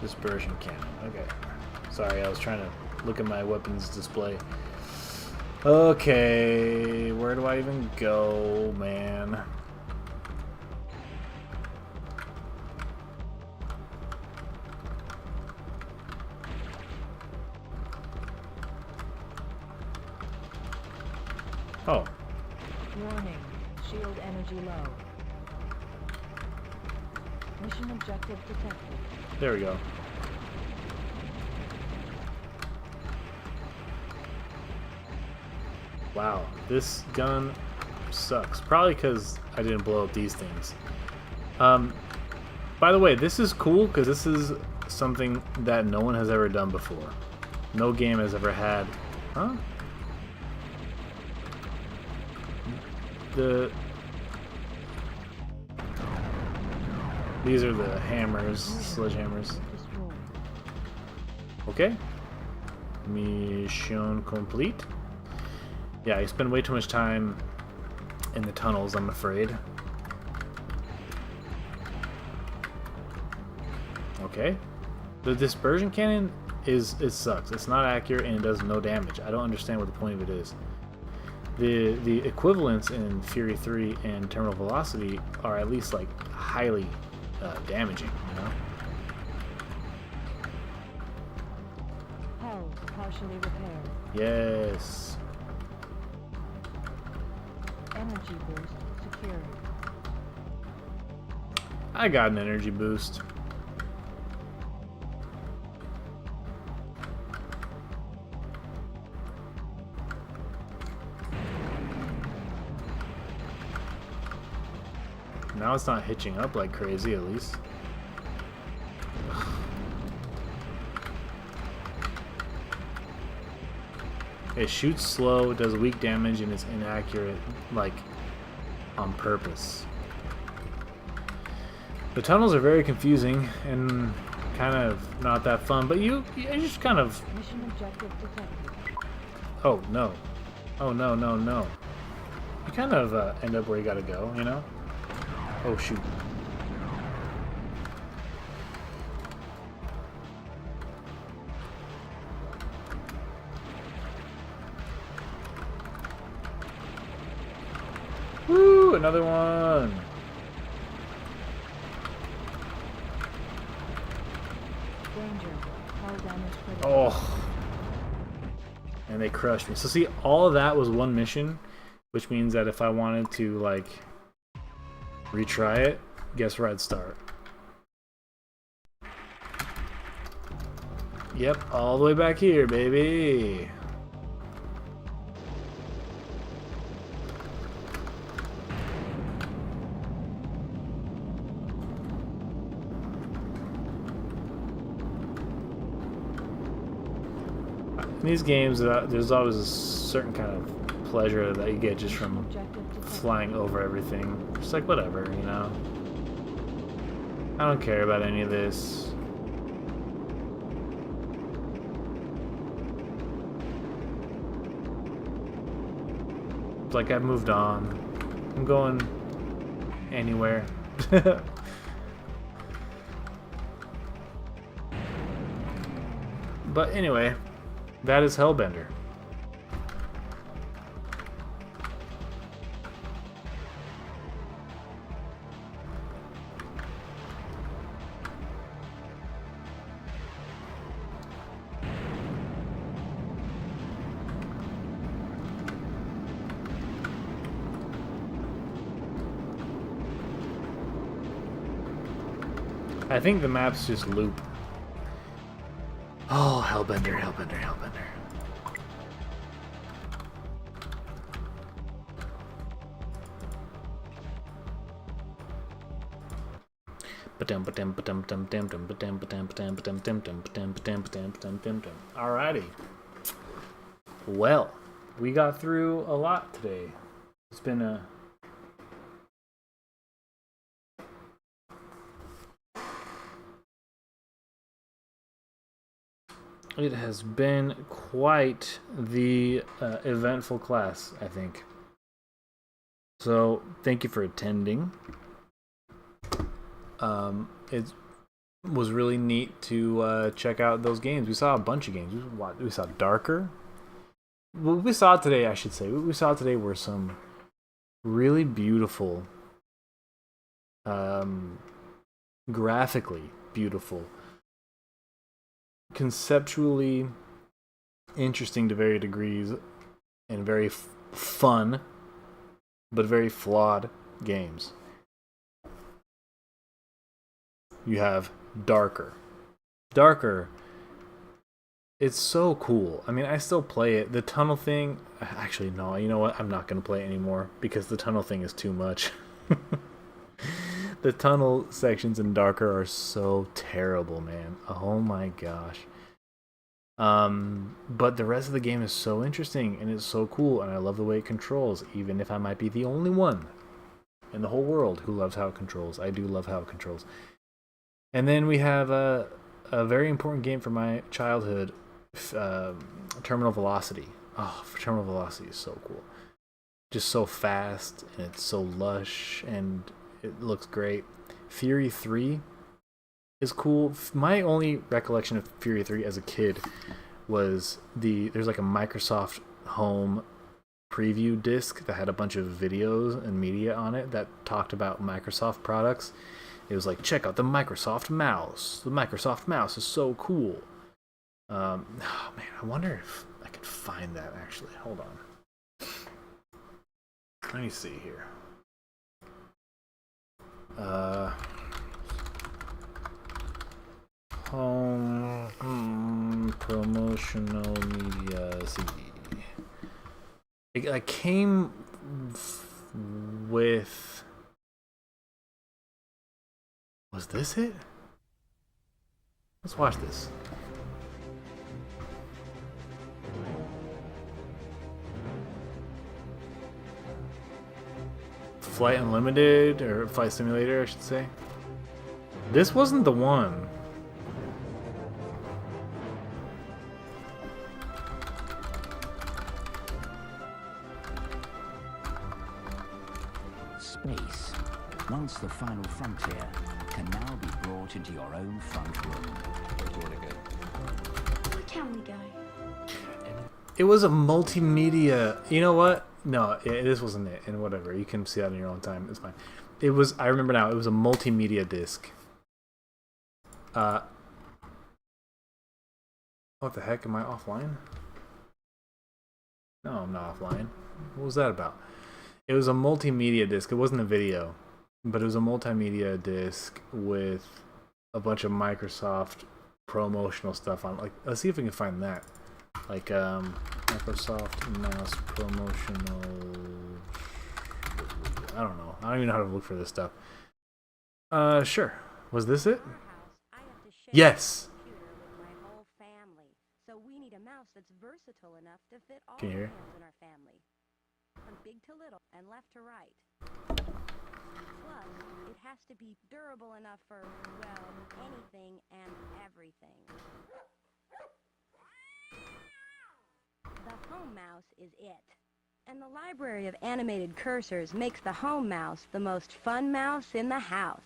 Dispersion cannon. Okay. Sorry, I was trying to look at my weapons display. Okay, where do I even go, man? Oh, Warning. Shield energy low. Mission objective detected. there we go. Wow, this gun sucks. Probably because I didn't blow up these things. By the way, this is cool because this is something that no one has ever done before. No game has ever had. Huh? These are the hammers, sledgehammers. Okay. Mission complete. Yeah, I spend way too much time in the tunnels, I'm afraid. Okay. The dispersion cannon it sucks. It's not accurate and it does no damage. I don't understand what the point of it is. The equivalents in Fury 3 and Terminal Velocity are at least like highly damaging, you know? Hull partially repaired. Yes. Energy boost secured. I got an energy boost. Now it's not hitching up like crazy, at least. It shoots slow, does weak damage, and is inaccurate, like, on purpose. The tunnels are very confusing and kind of not that fun, but you just kind of... Mission objective detected. Oh, no. Oh, no, no, no. You kind of end up where you gotta go, you know? Oh, shoot. Woo! Another one! Danger. Hull damage critical. Oh. And they crushed me. So see, all of that was one mission, which means that if I wanted to, like, retry it, guess where I'd start? Yep, all the way back here, baby. In these games, there's always a certain kind of pleasure that you get just from flying over everything. Just like, whatever, you know? I don't care about any of this. It's like I've moved on. I'm going anywhere. But anyway, that is Hellbender. I think the maps just loop. Oh, Hellbender, Hellbender, Hellbender. Alrighty. Well, we got through a lot today. It's been a... It has been quite the eventful class, I think. So, thank you for attending. It was really neat to check out those games. We saw a bunch of games. We saw Darker. What we saw today, I should say, what we saw today were some really beautiful, graphically beautiful, conceptually interesting to varying degrees, and very fun, but very flawed games. You have Darker. Darker It's so cool. I mean, I still play it. The tunnel thing, actually, no. You know what? I'm not gonna play it anymore because the tunnel thing is too much. The tunnel sections in Darker are so terrible, man. Oh my gosh. But the rest of the game is so interesting and it's so cool, and I love the way it controls. Even if I might be the only one in the whole world who loves how it controls, I do love how it controls. And then we have a very important game from my childhood, Terminal Velocity. Oh, Terminal Velocity is so cool. Just so fast, and it's so lush, and it looks great. Fury 3 is cool. My only recollection of Fury 3 as a kid was there's like a Microsoft Home preview disc that had a bunch of videos and media on it that talked about Microsoft products. It was like, check out the Microsoft mouse. The Microsoft mouse is so cool. Oh man, I wonder if I could find that actually. Hold on. Let me see here. Home promotional media CD. It came with. Was this it? Let's watch this. Flight Unlimited, or Flight Simulator, I should say. This wasn't the one. Space, once the final frontier, can now be brought into your own front room. Where do you want to go? Where can we go? It was a multimedia. You know what? No, this wasn't it. And whatever, you can see that in your own time. It's fine. It was. I remember now. It was a multimedia disc. What the heck? Am I offline? No, I'm not offline. What was that about? It was a multimedia disc. It wasn't a video, but it was a multimedia disc with a bunch of Microsoft promotional stuff on. Like, let's see if we can find that. Like, Microsoft mouse promotional. I don't know. I don't even know how to look for this stuff. Sure. Was this it? Yes. So we need a mouse that's versatile enough to fit all Can you hear? hands in our family. From big to little and left to right. Plus, it has to be durable enough for, well, anything and everything. The home mouse is it. And the library of animated cursors makes the home mouse the most fun mouse in the house.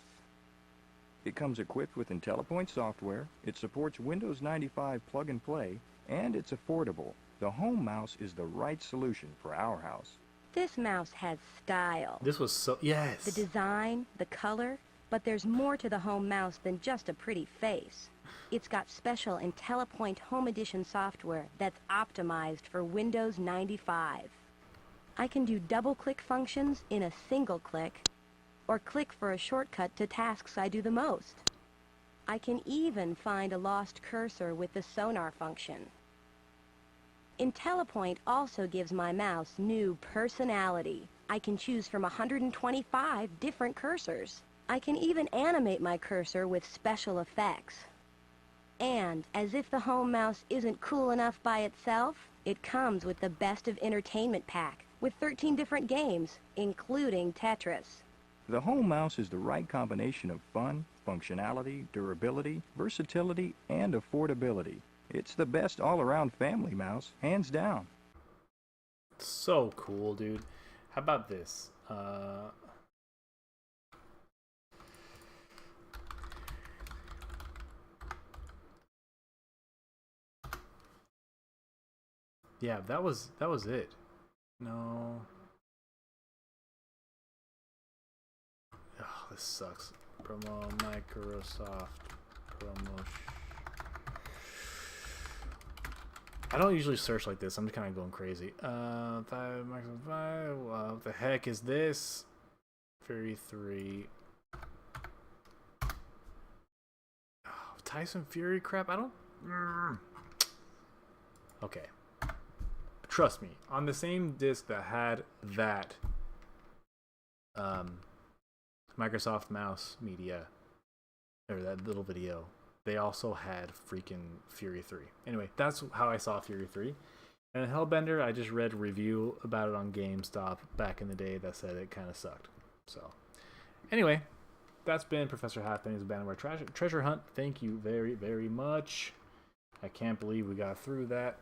It comes equipped with IntelliPoint software, it supports Windows 95 plug and play, and it's affordable. The home mouse is the right solution for our house. This mouse has style. This was so. Yes. The design, the color, but there's more to the home mouse than just a pretty face. It's got special IntelliPoint Home Edition software that's optimized for Windows 95. I can do double-click functions in a single click, or click for a shortcut to tasks I do the most. I can even find a lost cursor with the sonar function. IntelliPoint also gives my mouse new personality. I can choose from 125 different cursors. I can even animate my cursor with special effects. And, as if the home mouse isn't cool enough by itself, it comes with the Best of Entertainment pack, with 13 different games, including Tetris. The home mouse is the right combination of fun, functionality, durability, versatility, and affordability. It's the best all-around family mouse, hands down. So cool, dude. How about this? Yeah, that was it. No. Oh, this sucks. Promo Microsoft promotion. I don't usually search like this. I'm just kind of going crazy. Microsoft 5. What the heck is this? Fury 3. Oh, Tyson Fury crap. I don't. Okay. Trust me, on the same disc that had that Microsoft Mouse media, or that little video, they also had freaking Fury 3. Anyway, that's how I saw Fury 3. And Hellbender, I just read a review about it on GameStop back in the day that said it kind of sucked. So, anyway, that's been Professor Halfpenny's Abandonware Treasure Hunt. Thank you very, very much. I can't believe we got through that.